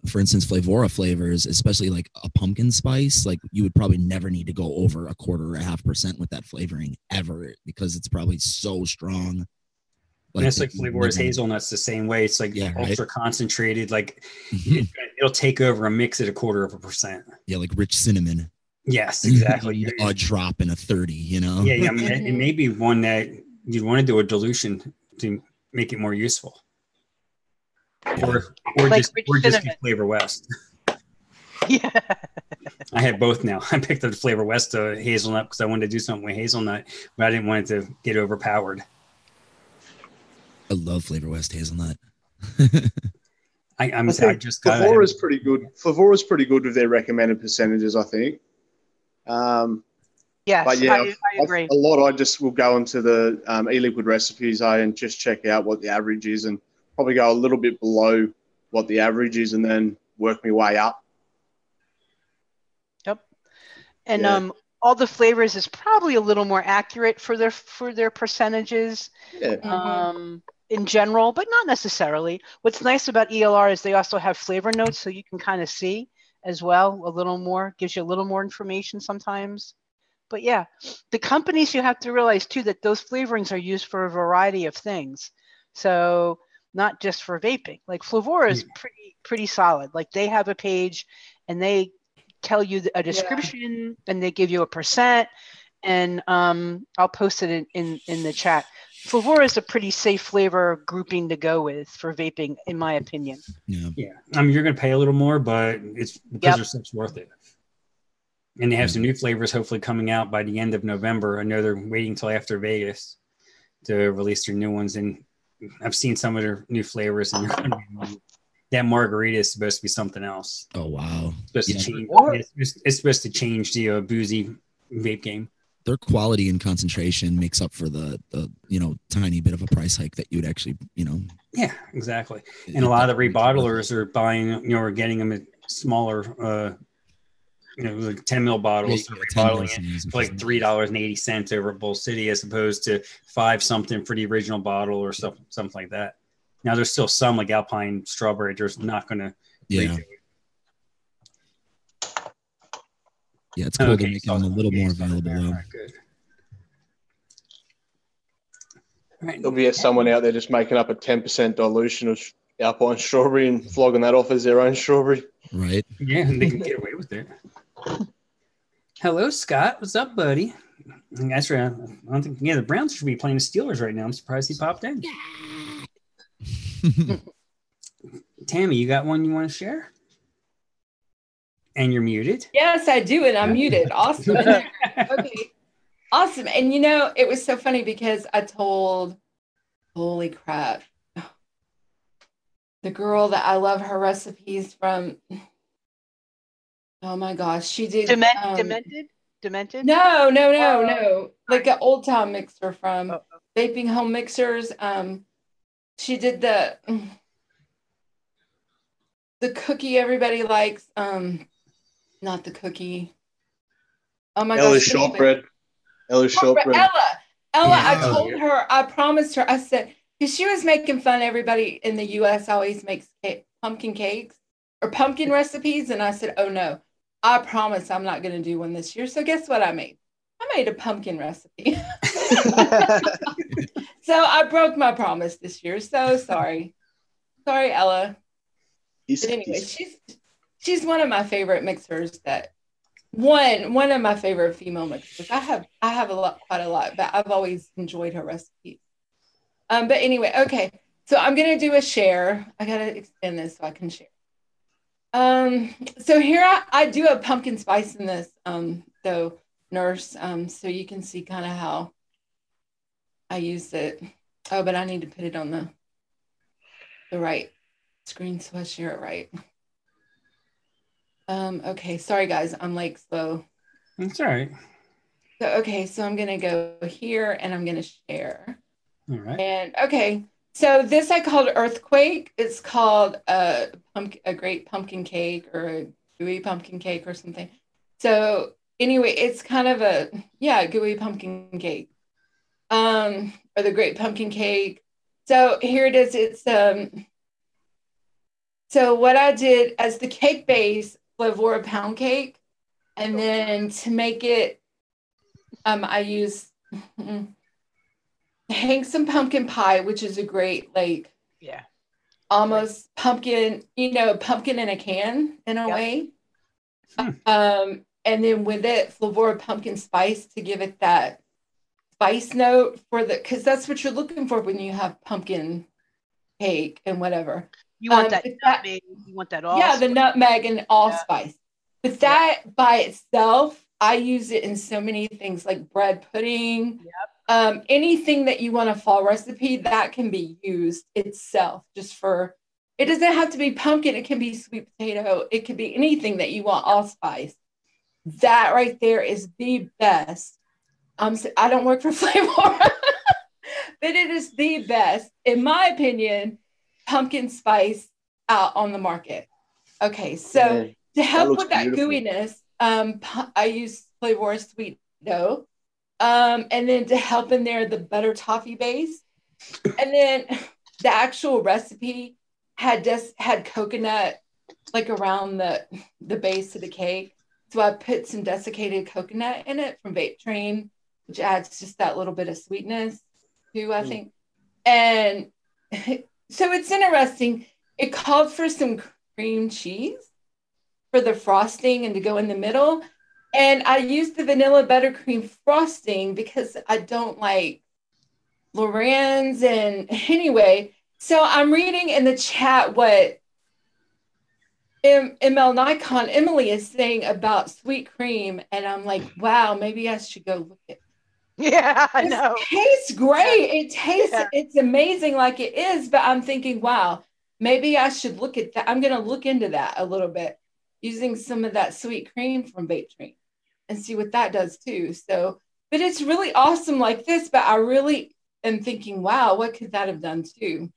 for instance, Flavora flavors, especially like a pumpkin spice, like you would probably never need to go over 1/4 or 0.5% with that flavoring ever, because it's probably so strong. Like, and it's like Flavora's hazelnuts the same way. It's like ultra concentrated. Like it'll take over a mix at 1/4%. Yeah, like rich cinnamon. Yes, exactly. A drop in a 30, you know? Yeah, I mean, it may be one that you'd want to do a dilution to make it more useful. Or like just do Flavor West. Yeah. I have both now. I picked up the Flavor West hazelnut because I wanted to do something with hazelnut, but I didn't want it to get overpowered. I love Flavor West hazelnut. I just got Flavora's pretty good. Flavora's pretty good with their recommended percentages, I think. Yes, but yeah, I agree. A lot I just will go into the e-liquid recipes and just check out what the average is, and probably go a little bit below what the average is, and then work my way up. Yep. And all the flavors is probably a little more accurate for their percentages. Yeah. In general, but not necessarily. What's nice about ELR is they also have flavor notes, so you can kind of see as well a little more, gives you a little more information sometimes. But yeah, the companies, you have to realize too that those flavorings are used for a variety of things. So not just for vaping. Like Flavora is pretty solid. Like they have a page and they tell you a description and they give you a percent. And I'll post it in the chat. Flavora is a pretty safe flavor grouping to go with for vaping, in my opinion. Yeah. I mean, you're going to pay a little more, but it's because their stuff's worth it. And they have some new flavors hopefully coming out by the end of November. I know they're waiting until after Vegas to release their new ones. And I've seen some of their new flavors, and that margarita is supposed to be something else. Oh, wow. It's supposed to change the boozy vape game. Their quality and concentration makes up for the tiny bit of a price hike that you would actually, Yeah, exactly. And a lot of the rebottlers are buying, or getting them at smaller, like 10 ml bottles, bottling it for like $3.80 over at Bull City, as opposed to $5 something for the original bottle or something like that. Now there's still some like Alpine Strawberry. There's not going to. Yeah, it's cool to make them a little more available. Though. Good. There'll be someone out there just making up a 10% dilution of Alpine Strawberry and flogging that off as their own strawberry. Right. Yeah, they can get away with it. Hello, Scott. What's up, buddy? That's right. I don't think the Browns should be playing the Steelers right now. I'm surprised he popped in. Tammy, you got one you want to share? And you're muted? Yes, I do, and I'm muted. Awesome. Okay. Awesome. And it was so funny because I told, holy crap, the girl that I love her recipes from, oh my gosh, she did. Demented? No. Like an old time mixer from Vaping Home Mixers. she did the cookie everybody likes. Not the cookie. Oh my Ella's gosh. shortbread. Ella's shortbread. Ella, Yeah. I told her, I promised her, I said, because she was making fun, everybody in the US always makes pumpkin cakes or pumpkin recipes. And I said, oh no, I promise I'm not going to do one this year. So guess what I made? I made a pumpkin recipe. So I broke my promise this year. So sorry. Sorry, Ella. But anyway, she's one of my favorite mixers that one of my favorite female mixers. I have quite a lot, but I've always enjoyed her recipes. But anyway, okay. So I'm gonna do a share. I gotta extend this so I can share. So here I do a pumpkin spice in this though, nurse. So you can see kind of how I use it. Oh, but I need to put it on the right screen so I share it right. Okay, sorry guys, I'm like slow. That's all right. So, okay, so I'm gonna go here and I'm gonna share. All right. And okay, so this I called Earthquake. It's called a great pumpkin cake or a gooey pumpkin cake or something. So anyway, it's kind of a gooey pumpkin cake. Or the great pumpkin cake. So here it is. It's so what I did as the cake base, Flavora pound cake, and then to make it, I use hang some pumpkin pie, which is a great almost pumpkin, pumpkin in a can in a way. And then with it, Flavora pumpkin spice to give it that spice note because that's what you're looking for when you have pumpkin cake and whatever. You want that nutmeg, you want that all. Yeah, the nutmeg and allspice. But that by itself, I use it in so many things like bread pudding. Yep. Anything that you want a fall recipe that can be used itself just for. It doesn't have to be pumpkin. It can be sweet potato. It could be anything that you want allspice. That right there is the best. I don't work for Flavor, but it is the best, in my opinion, pumpkin spice out on the market. Okay, so to help with that gooiness, I use Flavor sweet dough, and then to help in there the butter toffee base, and then the actual recipe had coconut like around the base of the cake. So I put some desiccated coconut in it from Vape Train, which adds just that little bit of sweetness too, I think. And so it's interesting. It called for some cream cheese for the frosting and to go in the middle. And I used the vanilla buttercream frosting because I don't like Lorenz. And anyway, so I'm reading in the chat what ML Nikon Emily is saying about sweet cream. And I'm like, wow, maybe I should go look at it. Yeah, I know. It tastes great. It tastes, it's amazing like it is, but I'm thinking, wow, maybe I should look at that. I'm going to look into that a little bit using some of that sweet cream from Vape Train and see what that does too. So, but it's really awesome like this, but I really am thinking, wow, what could that have done too?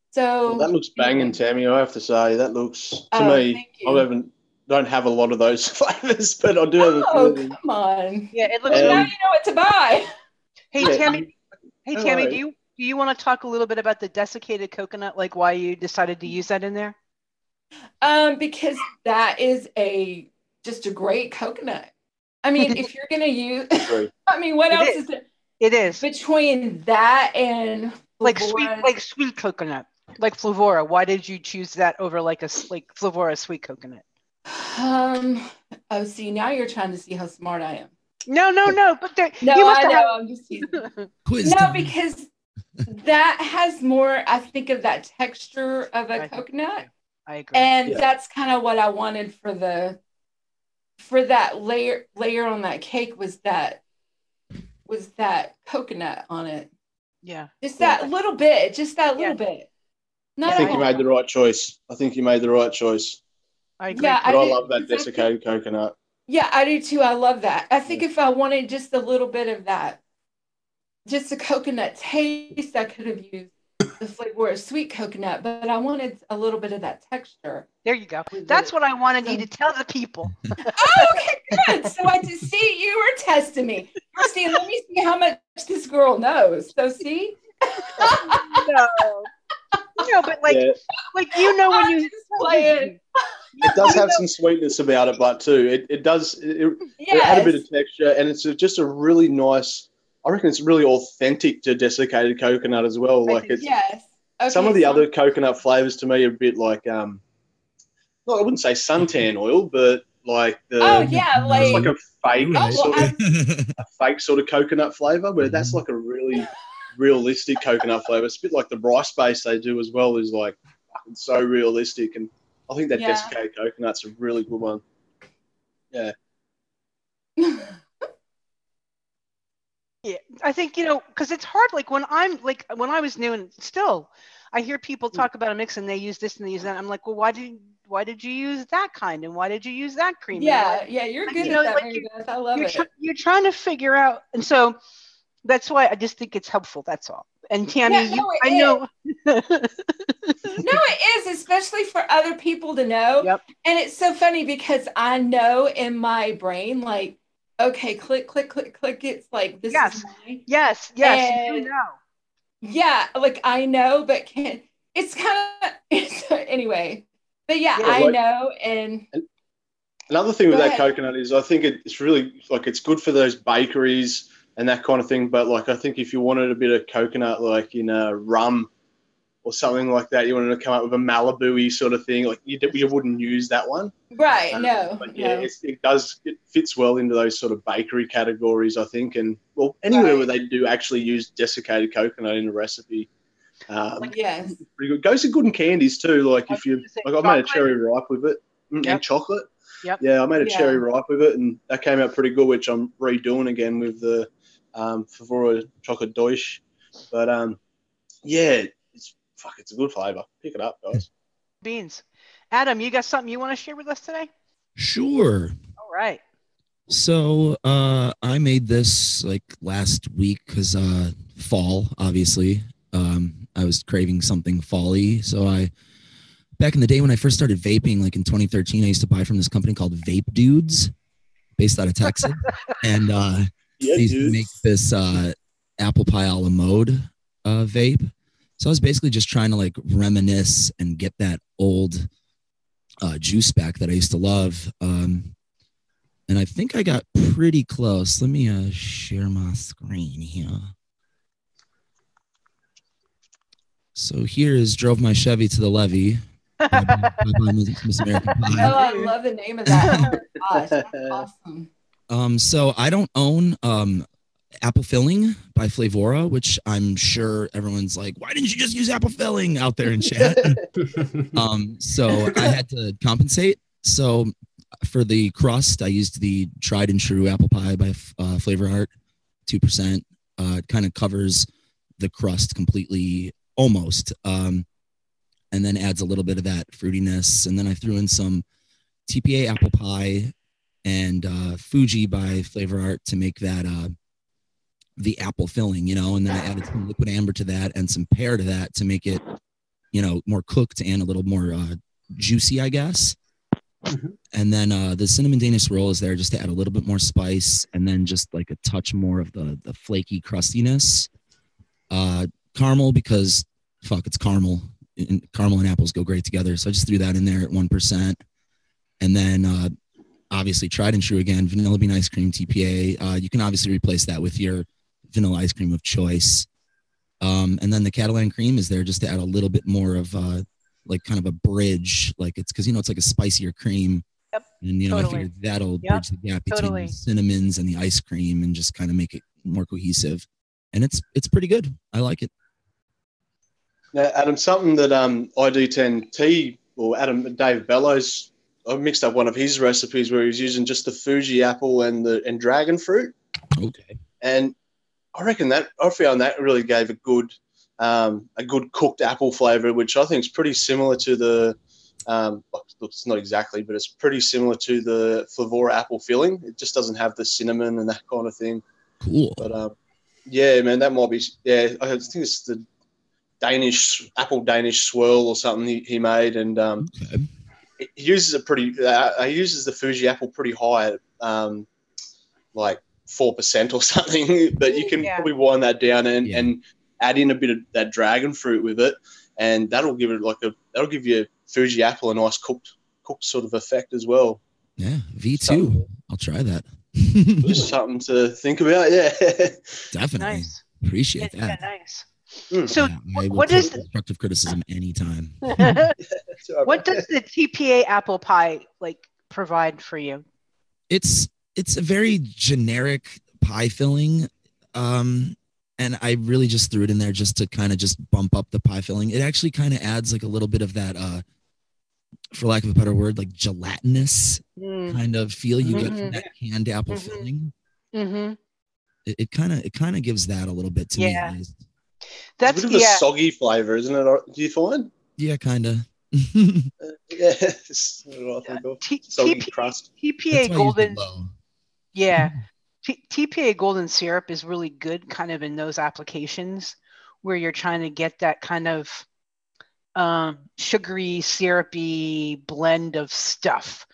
So that looks banging, Tammy. I have to say that looks to me. I don't have a lot of those flavors, but I do have a few. Oh, come on! Yeah, it looks. Well, now you know what to buy. Hey, Tammy. Hey, Tammy. Do you want to talk a little bit about the desiccated coconut? Like why you decided to use that in there? Because that is just a great coconut. I mean, if you're gonna use, I mean, what else is it? It is between that and Flavora. like sweet coconut. Like Flavora, why did you choose that over like Flavora sweet coconut? Oh, see, now you're trying to see how smart I am. No, but I'm just teasing. No, because that has more, I think, of that texture of a coconut. I agree. And that's kind of what I wanted for that layer on that cake was that coconut on it. Yeah. Just that little bit, little bit. I think you made the right choice. I agree. Yeah, I love that desiccated coconut. Yeah, I do too. I love that. I think if I wanted just a little bit of that, just a coconut taste, I could have used the flavor of sweet coconut, but I wanted a little bit of that texture. There you go. That's what I wanted you to tell the people. Oh, okay, good. So I just see you were testing me. You're saying, let me see how much this girl knows. So see? No, but like you know when you play it. It does have some sweetness about it, but too it add a bit of texture, and it's just a really nice. I reckon it's really authentic to desiccated coconut as well. Like it's Okay, some of the other coconut flavors to me are a bit like I wouldn't say suntan oil, but like like a fake right. a fake sort of coconut flavor, where that's like a really realistic coconut flavor. It's a bit like the rice base they do as well, is like fucking so realistic, and I think that desiccated coconut's a really good one. Yeah. Yeah, I think, because it's hard. Like when I was new, and still I hear people talk about a mix and they use this and they use that. I'm like, well, why did you use that kind? And why did you use that cream? Yeah, you're good at that, Mary Beth. I love it. You're trying to figure out. And so that's why I just think it's helpful. That's all. And Tammy, I know. No, it is, especially for other people to know. Yep. And it's so funny because I know in my brain, like, okay, click, click, click, click. It's like, this is mine. Yes. And You know. Yeah, like I know, but it's kind of, anyway. But I know. And another thing with that coconut is I think it's really, like, it's good for those bakeries and that kind of thing. But like, I think if you wanted a bit of coconut, like in a rum or something like that, you wanted to come up with a Malibu-y sort of thing, like you wouldn't use that one. Right. But it fits well into those sort of bakery categories, I think. And well, anywhere where they do actually use desiccated coconut in a recipe. Yes. Pretty good. Goes to good in candies too. Like if you, like I made a cherry ripe with it and chocolate. Yep. Yeah, I made a cherry ripe with it, and that came out pretty good, which I'm redoing again with the Favora chocolate Deutsch. But it's a good flavor. Pick it up, guys. Beans. Adam, you got something you want to share with us today? Sure. All right. So I made this like last week because fall, obviously. I was craving something fall-y. So back in the day when I first started vaping, like in 2013, I used to buy from this company called Vape Dudes, based out of Texas. And they used to make this apple pie a la mode vape. So I was basically just trying to like reminisce and get that old juice back that I used to love. And I think I got pretty close. Let me share my screen here. So here is Drove My Chevy to the Levee. Miss American Pie. Oh, I love the name of that. Oh, gosh, that's awesome. So I don't own apple filling by Flavora, which I'm sure everyone's like, why didn't you just use apple filling out there in chat? So I had to compensate. So for the crust, I used the tried and true apple pie by Flavor Art, 2%. It kind of covers the crust completely, almost, and then adds a little bit of that fruitiness. And then I threw in some TPA apple pie and Fuji by Flavor Art to make that the apple filling, and then I added some liquid amber to that and some pear to that to make it, more cooked and a little more juicy, I guess. Mm-hmm. And then the cinnamon Danish roll is there just to add a little bit more spice, and then just like a touch more of the flaky crustiness. Caramel, because it's caramel. And caramel and apples go great together. So I just threw that in there at 1%. And then obviously tried and true again, vanilla bean ice cream TPA. You can obviously replace that with your vanilla ice cream of choice. And then the Catalan cream is there just to add a little bit more of like kind of a bridge. Like it's because, it's like a spicier cream. Yep. And, totally. I figured that'll bridge the gap between the cinnamons and the ice cream and just kind of make it more cohesive. And it's pretty good. I like it. Now, Adam, something that ID10T or Dave Bellows, I mixed up one of his recipes where he was using just the Fuji apple and dragon fruit. Okay. And I reckon I found that really gave a good cooked apple flavor, which I think is pretty similar to the it's not exactly, but it's pretty similar to the Flavora apple filling. It just doesn't have the cinnamon and that kind of thing. Cool. But yeah, man, that might be. Yeah, I think it's Danish swirl or something he made, and he uses he uses the Fuji apple pretty high, like 4% or something. But you can probably wind that down and add in a bit of that dragon fruit with it, and that'll give it that'll give you Fuji apple a nice cooked sort of effect as well. Yeah, V2. I'll try that. Just something to think about. Yeah, definitely. Nice. Appreciate that. Yeah, nice. So, what is constructive criticism anytime? What does the TPA apple pie provide for you? It's a very generic pie filling, and I really just threw it in there just to kind of just bump up the pie filling. It actually kind of adds like a little bit of that, for lack of a better word, like gelatinous kind of feel you get from that canned apple filling. Mm-hmm. It kind of gives that a little bit to me. At least. That's a bit of a soggy flavor, isn't it? Do you find? Yeah, kind of. Yeah, that's what I think of. Soggy crust. TPA golden. Yeah, TPA golden syrup is really good, kind of in those applications where you're trying to get that kind of sugary, syrupy blend of stuff,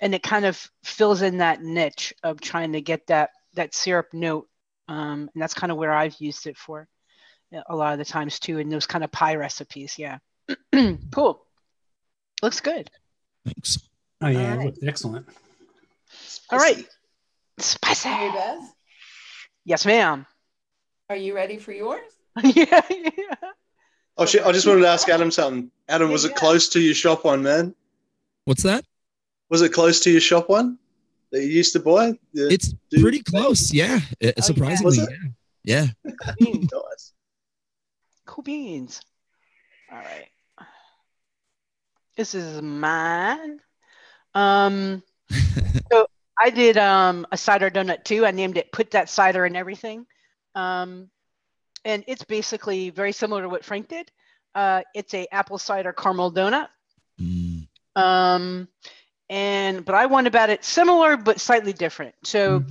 and it kind of fills in that niche of trying to get that syrup note, and that's kind of where I've used it for a lot of the times too, in those kind of pie recipes. Yeah. Cool. Looks good. Thanks. Oh yeah, it looks excellent. Spicy. All right. Spicy. Hey, Beth? Yes, ma'am. Are you ready for yours? Yeah. Oh shit! I just wanted to ask Adam something. Adam, was it close to your shop one, man? What's that? Was it close to your shop one that you used to buy? It's pretty close. Yeah. Surprisingly. Yeah. Cool beans. Cool beans. All right. This is mine. So I did a cider donut too. I named it "Put That Cider in Everything," and it's basically very similar to what Frank did. It's a apple cider caramel donut. But I went about it similar but slightly different. So,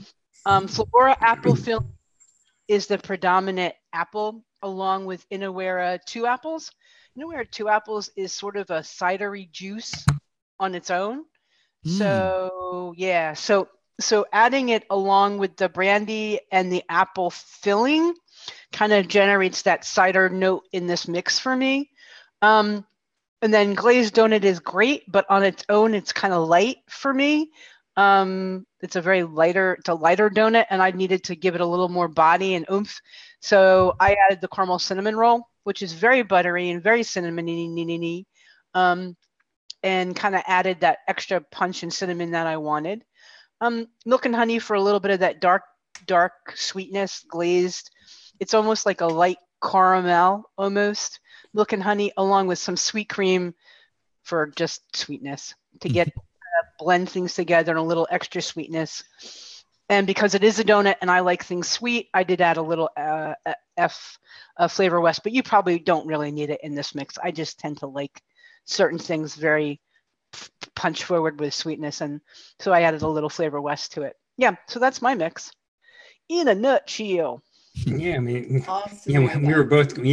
Flora apple film is the predominant apple, along with Inawera 2 apples. Inawera 2 apples is sort of a cidery juice on its own. So yeah, so adding it along with the brandy and the apple filling kind of generates that cider note in this mix for me. And then glazed donut is great, but on its own, it's kind of light for me. It's a lighter donut, and I needed to give it a little more body and oomph. So I added the caramel cinnamon roll, which is very buttery and very cinnamony, and kind of added that extra punch and cinnamon that I wanted. Milk and honey for a little bit of that dark sweetness, glazed. It's almost like a light caramel almost. Milk and honey along with some sweet cream for just sweetness to get blend things together and a little extra sweetness. And because it is a donut and I like things sweet, I did add a little Flavor West, but you probably don't really need it in this mix. I just tend to like certain things very punch forward with sweetness, and so I added a little Flavor West to it. Yeah, so that's my mix in a nutshell. Yeah, I mean, Awesome.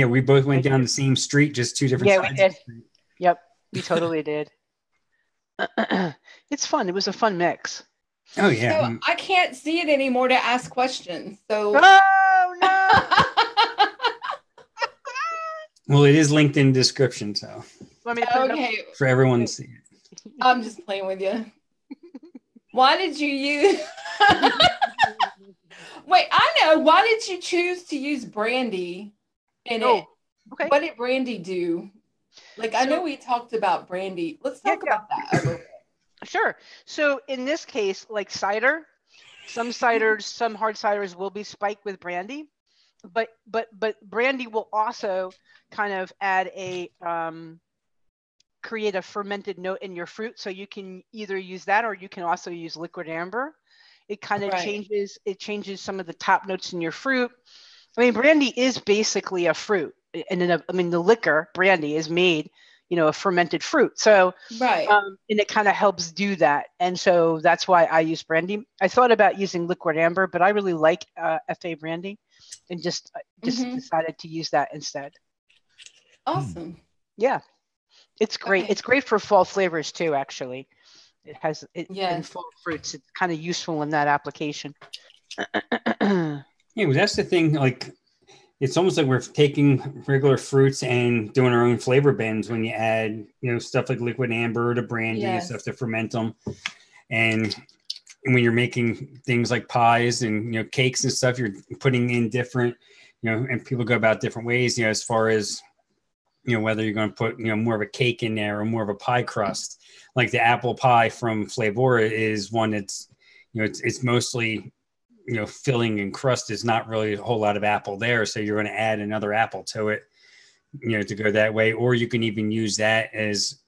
we both went down the same street, just two different sides. Yeah, we did. Yep, we totally did. It's fun. It was a fun mix. Oh yeah. So I can't see it anymore to ask questions. So oh no. Well, it is linked in the description, so okay. For everyone to see it. I'm just playing with you. Why did you use? Wait, I know. Why did you choose to use brandy in it? Okay. What did brandy do? I know we talked about brandy. Let's talk about that a little bit. Sure. So in this case, like cider, some ciders, some hard ciders will be spiked with brandy, but brandy will also kind of add create a fermented note in your fruit. So you can either use that, or you can also use liquid amber. It kind of changes some of the top notes in your fruit. I mean, brandy is basically a fruit, and the liquor brandy is made, a fermented fruit. So, and it kind of helps do that. And so that's why I use brandy. I thought about using liquid amber, but I really like FA brandy, and just decided to use that instead. Awesome. Yeah, it's great. Okay. It's great for fall flavors too. Actually, it has it in Yes. fall fruits. It's kind of useful in that application. Yeah, well, that's the thing. Like, it's almost like we're taking regular fruits and doing our own flavor blends when you add, stuff like liquid amber to brandy and Yes. stuff to ferment them. And when you're making things like pies and, cakes and stuff, you're putting in different, and people go about different ways, as far as, whether you're going to put, more of a cake in there or more of a pie crust. Like the apple pie from Flavora is one that's, it's mostly, filling and crust is not really a whole lot of apple there. So you're going to add another apple to it, to go that way. Or you can even use that as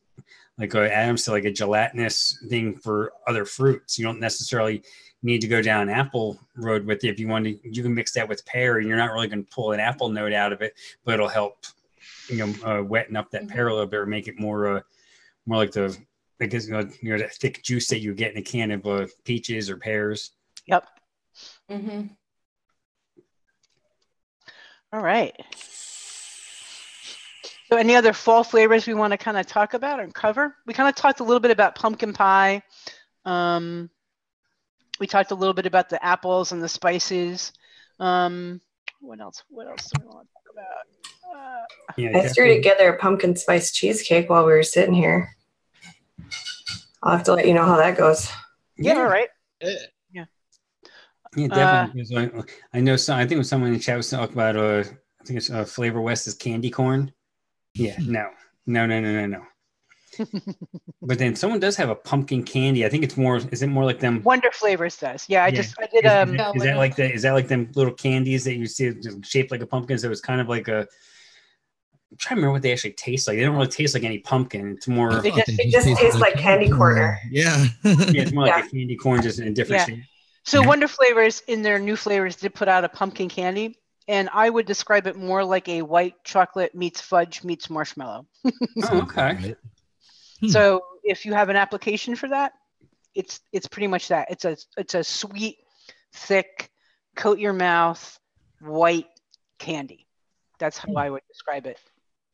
like Adam said, like a gelatinous thing for other fruits. You don't necessarily need to go down apple road with it. If you want to, you can mix that with pear and you're not really going to pull an apple note out of it, but it'll help, wetten up that pear a little bit or make it more like the, I guess, that thick juice that you get in a can of peaches or pears. Yep. Mm-hmm. All right. So any other fall flavors we want to kind of talk about or cover? We kind of talked a little bit about pumpkin pie. We talked a little bit about the apples and the spices. What else? What else do we want to talk about? I threw together a pumpkin spice cheesecake while we were sitting here. I'll have to let you know how that goes. Yeah, all right. Yeah, definitely. I know some. I think it was someone in the chat was talking about. I think it's Flavor West's candy corn. Yeah, no. But then someone does have a pumpkin candy. I think it's more. Is it more like them? Wonder Flavors does. Yeah, I did. Is that like the? Is that like them little candies that you see shaped like a pumpkin? So it's kind of like a. I'm trying to remember what they actually taste like. They don't really taste like any pumpkin. It's more. It just tastes like candy corner. Yeah. Yeah, it's more like a candy corn, just in a different shape. So Wonder Flavors in their new flavors did put out a pumpkin candy, and I would describe it more like a white chocolate meets fudge meets marshmallow. Oh, okay. So if you have an application for that, it's pretty much that. It's a sweet, thick, coat your mouth, white candy. That's how I would describe it,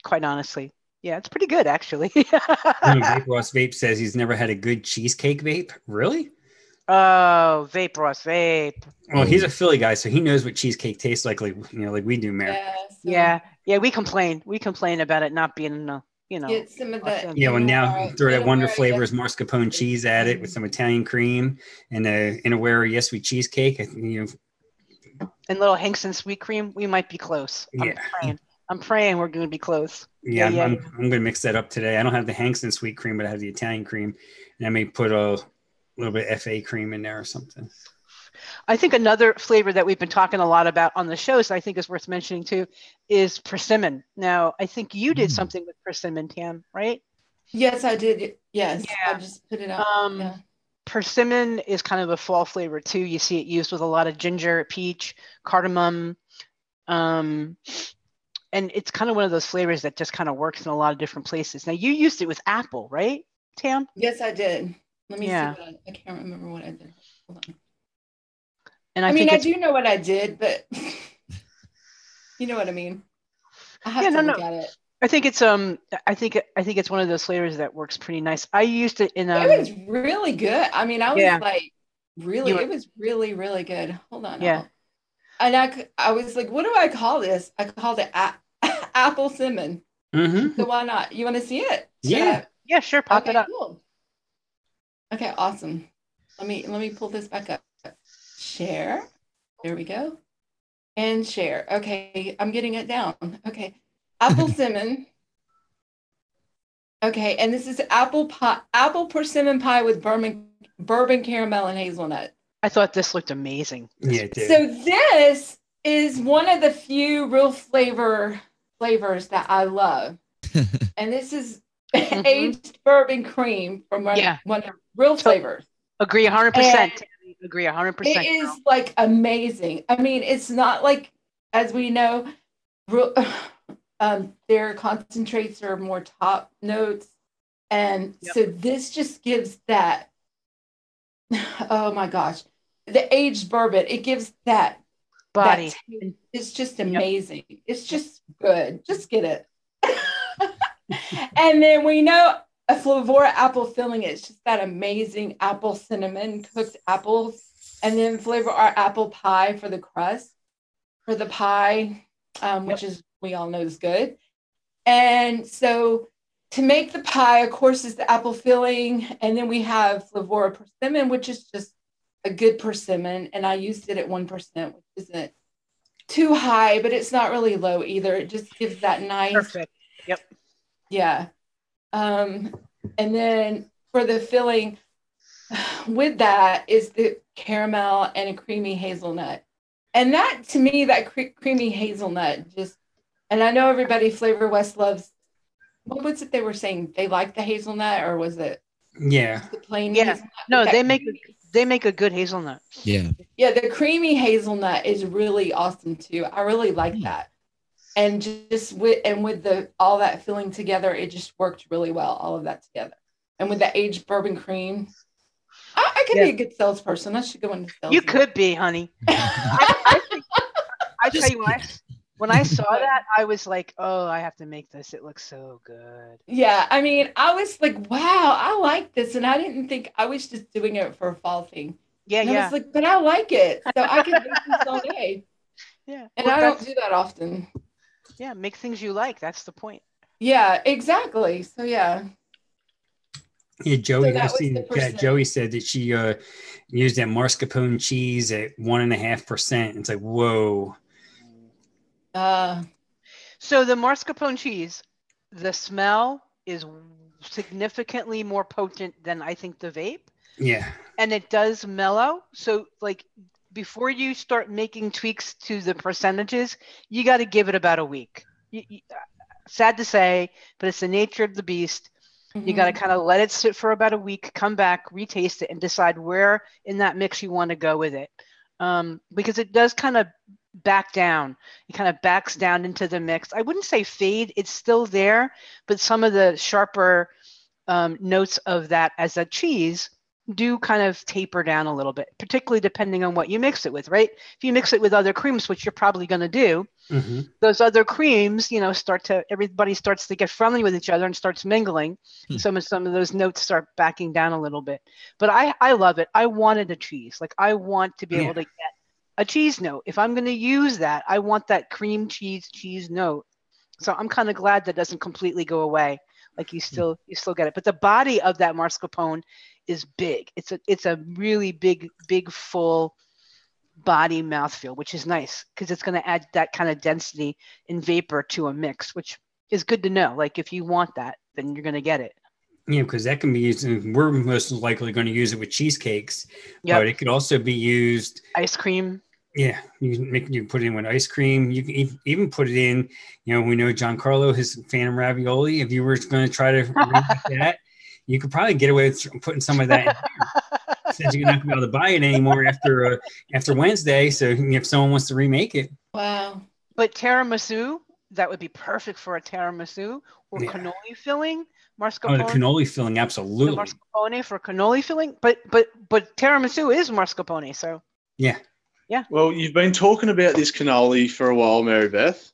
quite honestly. Yeah, it's pretty good actually. Vape Ross Vape says he's never had a good cheesecake vape. Really? Oh, Vape Ross Vape. Well, he's a Philly guy, so he knows what cheesecake tastes like we do, Mary. Yeah. We complain. We complain about it not being Get some of that. Yeah, well, now throw that Wonder Flavors mascarpone cheese at it with some Italian cream and in a Where Yes We cheesecake. And little Hinkson sweet cream, we might be close. I'm praying we're going to be close. Yeah, I'm going to mix that up today. I don't have the Hinkson sweet cream, but I have the Italian cream, and I may put a little bit of FA cream in there or something. I think another flavor that we've been talking a lot about on the shows, I think is worth mentioning too, is persimmon. Now, I think you did something with persimmon, Tam, right? Yes, I did. Yes, I just put it out. Persimmon is kind of a fall flavor too. You see it used with a lot of ginger, peach, cardamom, and it's kind of one of those flavors that just kind of works in a lot of different places. Now, you used it with apple, right, Tam? Yes, I did. Let me see. I can't remember what I did. Hold on. And I do know what I did, but you know what I mean. I have to look at it. I think it's I think it's one of those flavors that works pretty nice. I used it in it was really good. I mean, I was like it was really, really good. Hold on. Yeah. And I was like, what do I call this? I called it apple cinnamon. Mm-hmm. So why not? You want to see it? Yeah, sure. Pop it up. Cool. Okay, awesome. Let me pull this back up. Share. There we go. And share. Okay, I'm getting it down. Okay. Apple cinnamon. Okay, and this is apple persimmon pie with bourbon caramel and hazelnut. I thought this looked amazing. Yeah, it did. So this is one of the few real flavors that I love. And this is aged bourbon cream from one of real flavors. Agree 100%. Agree 100%. It is like amazing. I mean, it's not like, as we know, their concentrates are more top notes. And so this just gives that, oh my gosh, the aged bourbon, it gives that body. It's just amazing. It's just good. Just get it. And then we know a Flavora apple filling is just that amazing apple cinnamon cooked apples. And then flavor our apple pie for the crust, for the pie, which is, we all know is good. And so to make the pie, of course, is the apple filling. And then we have Flavora persimmon, which is just a good persimmon. And I used it at 1%, which isn't too high, but it's not really low either. It just gives that nice. Perfect. Yep. Yeah. And then for the filling, with that is the caramel and a creamy hazelnut. And that, to me, that creamy hazelnut just, and I know everybody Flavor West loves, what was it they were saying? They like the hazelnut, or was it? Yeah. The plain hazelnut? No, they make a good hazelnut. Yeah. Yeah, the creamy hazelnut is really awesome too. I really like that. And just with all that filling together, it just worked really well, all of that together. And with the aged bourbon cream, I could be a good salesperson. I should go into sales. You could be, honey. I tell you, when I saw that, I was like, oh, I have to make this. It looks so good. Yeah, I mean, I was like, wow, I like this. And I didn't think, I was just doing it for a fall thing. Yeah, and I was like, but I like it. So I can make this all day. Yeah. And I don't do that often. Yeah, make things you like. That's the point. Yeah, exactly. So, yeah. Yeah, Joey. So Joey said that she used that mascarpone cheese at 1.5%. It's like, whoa. So the mascarpone cheese, the smell is significantly more potent than I think the vape. Yeah. And it does mellow. So like before you start making tweaks to the percentages, you got to give it about a week. Sad to say, but it's the nature of the beast. You got to kind of let it sit for about a week, come back, retaste it, and decide where in that mix you want to go with it. Because it does kind of back down. It kind of backs down into the mix. I wouldn't say fade. It's still there, but some of the sharper notes of that as a cheese do kind of taper down a little bit, particularly depending on what you mix it with, right? If you mix it with other creams, which you're probably going to do, those other creams, everybody starts to get friendly with each other and starts mingling. Some of those notes start backing down a little bit. But I love it. I wanted a cheese. Like I want to be able to get a cheese note. If I'm going to use that, I want that cream cheese note. So I'm kind of glad that doesn't completely go away. Like you still get it. But the body of that mascarpone is big. It's a really big, full body mouthfeel, which is nice because it's going to add that kind of density and vapor to a mix, which is good to know. Like if you want that, then you're going to get it. Yeah, because that can be used. We're most likely going to use it with cheesecakes, but it could also be used ice cream. Yeah, you put it in with ice cream. You can even put it in. We know Giancarlo, his Phantom ravioli. If you were going to try to remake that, you could probably get away with putting some of that in there. Since you're not going to be able to buy it anymore after Wednesday. So if someone wants to remake it. Wow. But tiramisu, that would be perfect for a tiramisu or cannoli filling. Mascarpone. Oh, the cannoli filling, absolutely. The mascarpone for cannoli filling. But tiramisu is mascarpone, so. Yeah. Yeah. Well, you've been talking about this cannoli for a while, Mary Beth.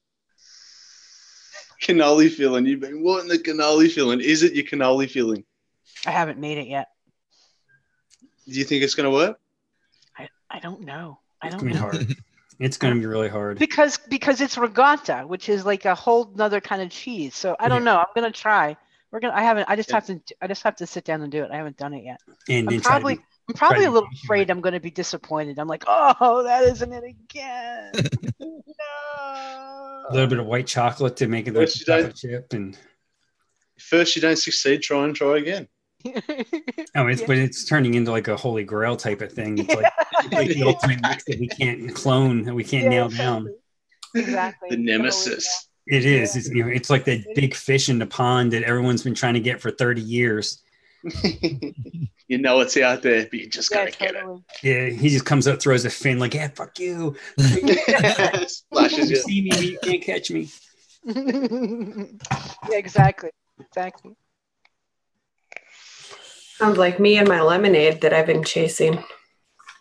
Cannoli filling. You've been wanting the cannoli filling. Is it your cannoli filling? I haven't made it yet. Do you think it's going to work? I don't know. It's going to be hard. It's going to be really hard. Because it's ricotta, which is like a whole nother kind of cheese. So I don't know. I'm going to try. I just have to sit down and do it. I haven't done it yet. And I'm probably a little afraid I'm going to be disappointed. I'm like, oh, that isn't it again. No. A little bit of white chocolate to make it like chocolate chip. And first you don't succeed, try again. But it's turning into like a holy grail type of thing. It's like the ultimate mix that we can't clone, that we can't nail down. Exactly. The nemesis. It is. It's like that big fish in the pond that everyone's been trying to get for 30 years. It's out there, but you just gotta get it. Yeah, he just comes up, throws a fin, like, yeah, fuck you. Splashes you see me, but you can't catch me. Yeah, exactly. Sounds like me and my lemonade that I've been chasing.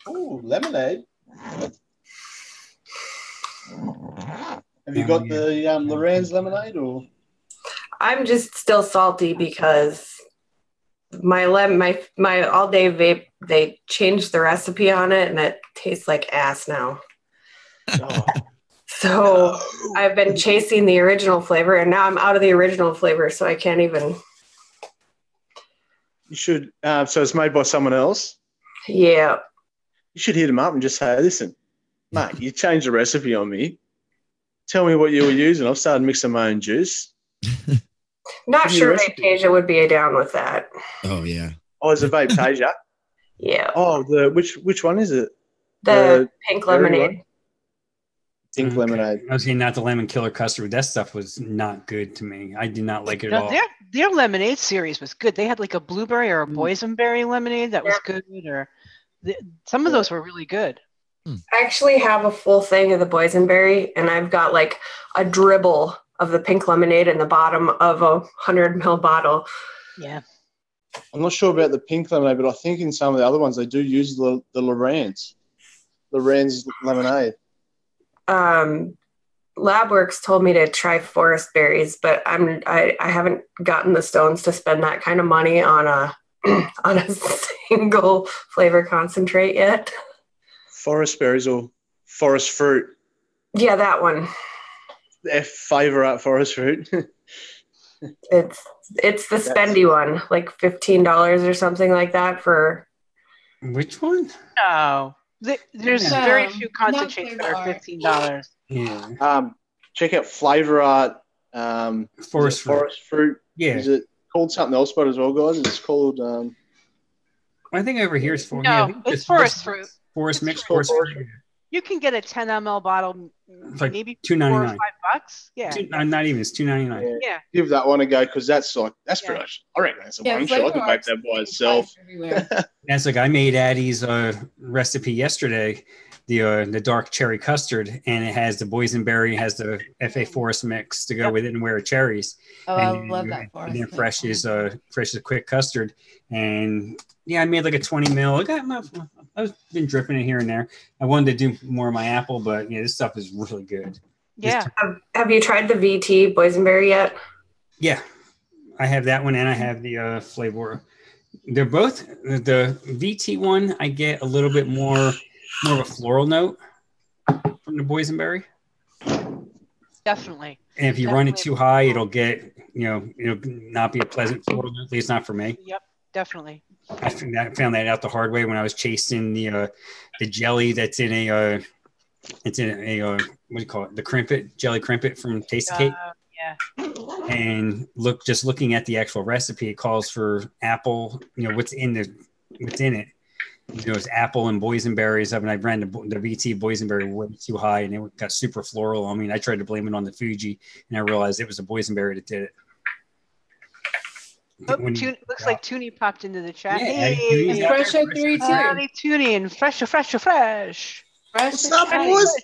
Oh, lemonade. Have you got the Lorenz lemonade or? I'm just still salty because my all day vape, they changed the recipe on it and it tastes like ass now. Oh, So I've been chasing the original flavor and now I'm out of the original flavor, so I can't even. you should. So it's made by someone else. Yeah. You should hit them up and just say, "Listen, mate, you changed the recipe on me. Tell me what you were using. I've started mixing my own juice." Not Give me the sure recipe. Vape would be down with that. Oh yeah. Oh, it's a vape Tasia. Yeah. Oh, which one is it? The pink berry lemonade. one? Pink lemonade. I was saying not the lemon killer custard. That stuff was not good to me. I did not like it at No, all. their lemonade series was good. They had like a blueberry or a boysenberry lemonade that was good, or some of those were really good. I actually have a full thing of the boysenberry, and I've got like a dribble of the pink lemonade in the bottom of a 100 ml bottle. Yeah. I'm not sure about the pink lemonade, but I think in some of the other ones they do use the Lorenz lemonade. Labworks told me to try forest berries, but I haven't gotten the stones to spend that kind of money on a on a single flavor concentrate yet. Forest berries or forest fruit? Yeah, that one. Their favourite forest fruit. It's the spendy one, like $15 or something like that for. Which one? No. There's very few concentrates that are $15. Yeah. Check out Flavor Art. Forest fruit. Yeah. Is it called something else, but as well, guys? It's called. I think over here is for. No, yeah, it's forest fruit. Forest It's mix. forest Forest. You can get a 10 ml bottle, like maybe $2.99. $4 or $5. Yeah. Not even. It's $2.99. Yeah. Give that one a go because that's pretty much. I reckon that's a one shot. I could make that by itself. That's like I made Addie's recipe yesterday, the dark cherry custard, and it has the boysenberry, has the FA forest mix to go with it, and where cherries. Oh, and I love that forest. And then fresh is a quick custard, and yeah, I made like a 20 mil. I've been dripping it here and there. I wanted to do more of my apple, but yeah, this stuff is really good. Yeah. Have you tried the VT boysenberry yet? Yeah, I have that one, and I have the flavor. They're both the VT one. I get a little bit more of a floral note from the boysenberry. Definitely. And if you run it too high, it'll get it'll not be a pleasant floral note. At least not for me. Yep, definitely. I found that out the hard way when I was chasing the jelly that's in a what do you call it, the crimpet jelly crimpet from Tasty Cake. Yeah. And looking at the actual recipe, it calls for apple. What's in it. It's apple and boysenberries. I mean, I ran the VT boysenberry way too high, and it got super floral. I mean, I tried to blame it on the Fuji, and I realized it was a boysenberry that did it. Looks like Toonie popped into the chat. Yeah, hey, Fresh 3 too. Howdy, Toonie, and fresh. What's up, boys?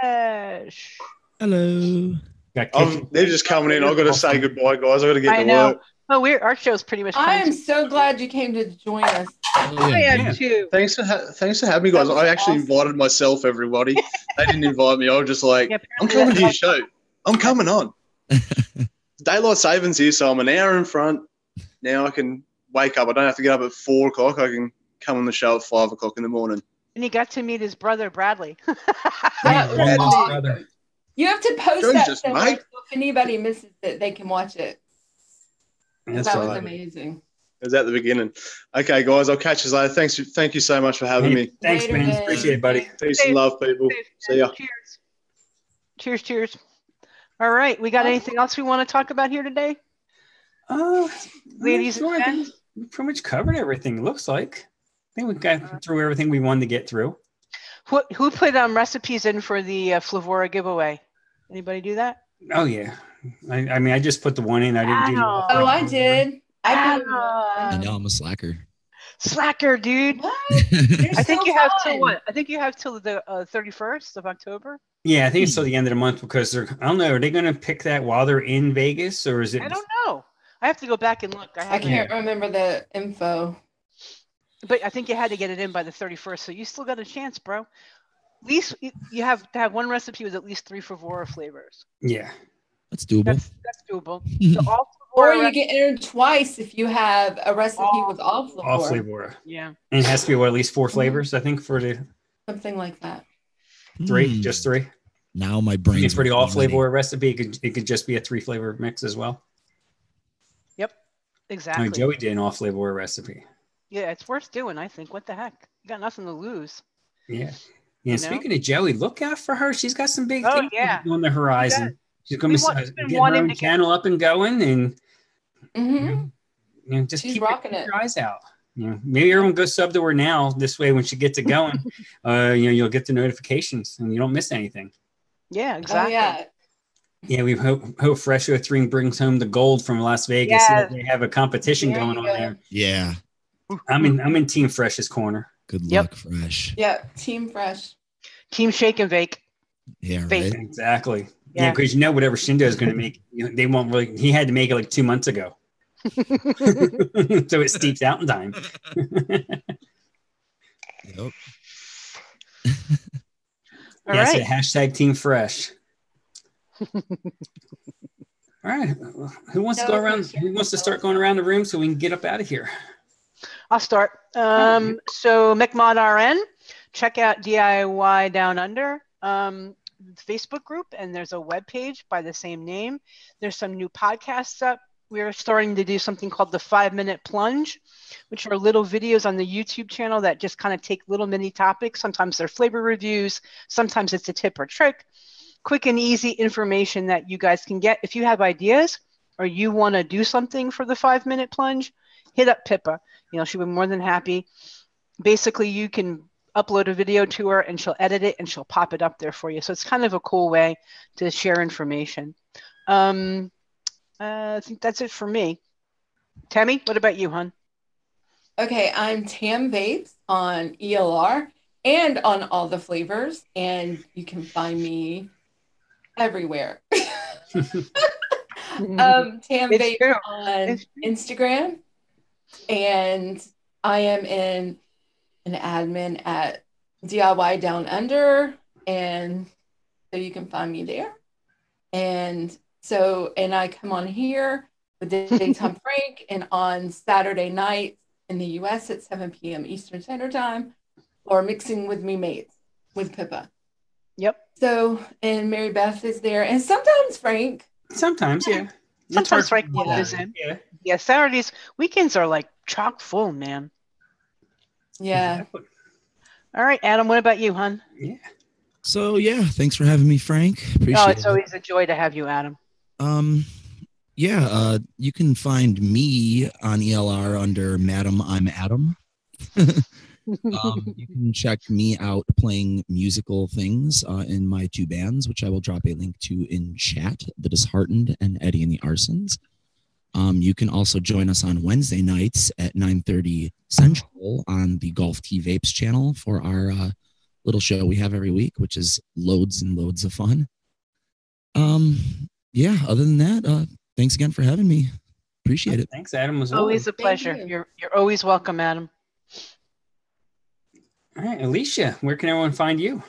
Fresh. Hello. They're just coming in. I've got to say goodbye, guys. I've got to get to work. Oh, our show's pretty much. I am so glad you came to join us. I am too. Thanks for having me, guys. I actually invited myself, everybody. They didn't invite me. I was just like, I'm coming to your show. I'm coming on. Daylight savings here, so I'm an hour in front. Now I can wake up. I don't have to get up at 4 o'clock. I can come on the show at 5 o'clock in the morning. And he got to meet his brother, Bradley. brother. You have to post that so mate. if anybody misses it, they can watch it. That's that was amazing. It was at the beginning. Okay, guys, I'll catch you later. Thank you so much for having me. Thanks, Later, man. man. Appreciate it, buddy. Peace and love, people. See ya. Cheers. All right, we got anything else we want to talk about here today? Ladies and gents? We pretty much covered everything, it looks like. I think we got through everything we wanted to get through. Who put recipes in for the Flavora giveaway? Anybody do that? Oh, yeah. I mean, I just put the one in. I didn't do the Oh, I did. I know I'm a slacker. Slacker, dude. What? I think you have till what? I think you have till the 31st of October. Yeah, I think it's till the end of the month because I don't know. Are they going to pick that while they're in Vegas or is it? I don't know. I have to go back and look. I can't remember the info. But I think you had to get it in by the 31st, so you still got a chance, bro. At least you have to have one recipe with at least 3 Flavora flavors. Yeah. That's doable. That's doable. So all Or you get entered twice if you have a recipe with all flavor. All flavor. Yeah. And it has to be at least 4 flavors, I think, for the something like that. 3, just 3. Now my brain's for the all flavor recipe. It could just be a 3 flavor mix as well. Yep, exactly. Joey did an all flavor recipe. Yeah, it's worth doing. I think. What the heck? You got nothing to lose. Yeah. Yeah. Speaking of Joey, look out for her. She's got some big things on the horizon. She's going to get her own channel up and going, and just she's keep rocking your eyes out. Maybe everyone go sub to her now. This way, when she gets it going, you'll get the notifications and you don't miss anything. Yeah, exactly. Oh, yeah. We hope Fresh 03 brings home the gold from Las Vegas. Yes. They have a competition going on there. Yeah. I'm in Team Fresh's corner. Good luck, Fresh. Yeah, Team Fresh. Team Shake and Bake. Yeah, right. Exactly. Yeah, because whatever Shindo is going to make, they won't really. He had to make it like 2 months ago, so it steeps out in time. Yep. All right. So hashtag Team Fresh. All right. Who wants to go around? Who wants to start going around the room so we can get up out of here? I'll start. So McMod RN, check out DIY Down Under Facebook group, and there's a web page by the same name. There's some new podcasts up. We're starting to do something called the 5-minute plunge, which are little videos on the YouTube channel that just kind of take little mini topics. Sometimes they're flavor reviews. Sometimes it's a tip or trick. Quick and easy information that you guys can get. If you have ideas or you want to do something for the 5-minute plunge, hit up Pippa. She'll be more than happy. Basically, you can upload a video to her and she'll edit it and she'll pop it up there for you. So it's kind of a cool way to share information. I think that's it for me. Tammy, what about you, hon? Okay, I'm Tam Vapes on ELR and on all the flavors, and you can find me everywhere. Tam Vapes on Instagram, and I am an admin at DIY Down Under, and so you can find me there. And I come on here with Daytime Frank, and on Saturday night in the US at 7 p.m. Eastern Standard Time, or Mixing with Me Mates with Pippa. Yep. So, and Mary Beth is there, and sometimes Frank. Sometimes, yeah. Sometimes Frank is in. Yeah. Saturdays, weekends are like chock full, man. Yeah. Exactly. All right, Adam, what about you, hon? Yeah. So thanks for having me, Frank. Appreciate it. It's always a joy to have you, Adam. You can find me on ELR under Madam I'm Adam. You can check me out playing musical things in my 2 bands, which I will drop a link to in chat, The Disheartened and Eddie and the Arsons. You can also join us on Wednesday nights at 9:30 Central on the Golf Tea Vapes channel for our little show we have every week, which is loads and loads of fun. Other than that, thanks again for having me. Appreciate it. Thanks, Adam. It was always a pleasure. You're always welcome, Adam. All right, Alicia, where can everyone find you?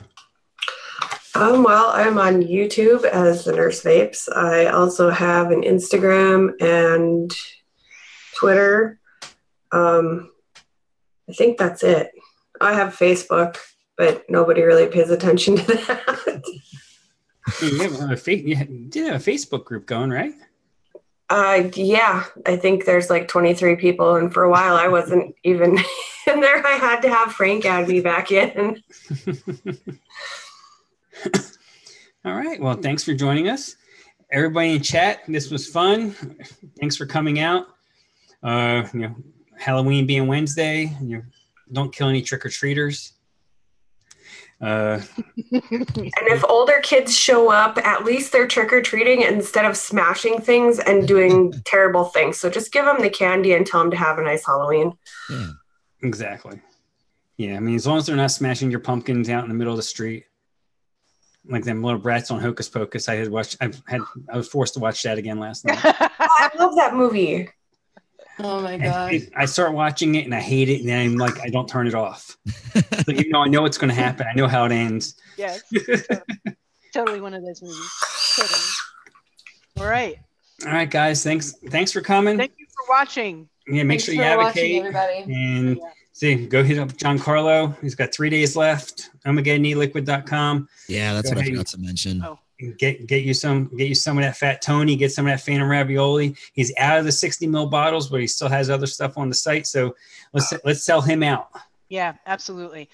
Well, I'm on YouTube as the Nurse Vapes. I also have an Instagram and Twitter. I think that's it. I have Facebook, but nobody really pays attention to that. You did have a Facebook group going, right? Yeah, I think there's like 23 people, and for a while I wasn't even in there. I had to have Frank add me back in. All right. Well, thanks for joining us, everybody in chat. This was fun. Thanks for coming out. Halloween being Wednesday, don't kill any trick-or-treaters. And if older kids show up, at least they're trick-or-treating instead of smashing things and doing terrible things. So just give them the candy and tell them to have a nice Halloween. Yeah, exactly. Yeah, I mean, as long as they're not smashing your pumpkins out in the middle of the street, like them little brats on Hocus Pocus. I was forced to watch that again last night. I love that movie. Oh my god! I start watching it and I hate it, and then I'm like, I don't turn it off. Even though I know it's going to happen, I know how it ends. Yeah, totally one of those movies. Totally. All right. All right, guys. Thanks for coming. Thank you for watching. Yeah, make sure you advocate, and see, go hit up Giancarlo. He's got 3 days left. ArmageddonEliquid.com. Yeah, that's what I forgot to mention. Oh. Get you some of that Fat Tony. Get some of that Phantom Ravioli. He's out of the 60 ml bottles, but he still has other stuff on the site. So let's sell him out. Yeah, absolutely.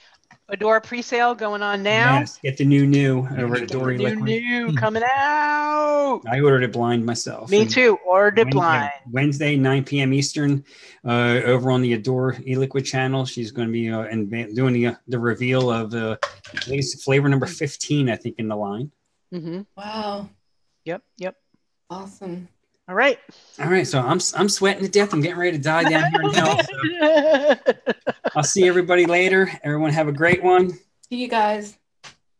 Adora pre-sale going on now. Yes, get the new over at Adora Liquid. New coming out. I ordered it blind myself. Me too. Ordered it blind. Wednesday, 9 p.m. Eastern, over on the Adora eLiquid channel. She's going to be doing the reveal of latest flavor number 15, I think, in the line. Mm-hmm. Wow. Yep. Awesome. All right. So I'm sweating to death. I'm getting ready to die down here now. So I'll see everybody later. Everyone have a great one. See you guys.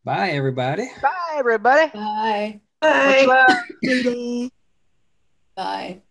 Bye, everybody. Bye, everybody. Bye. Bye. Much love. Bye.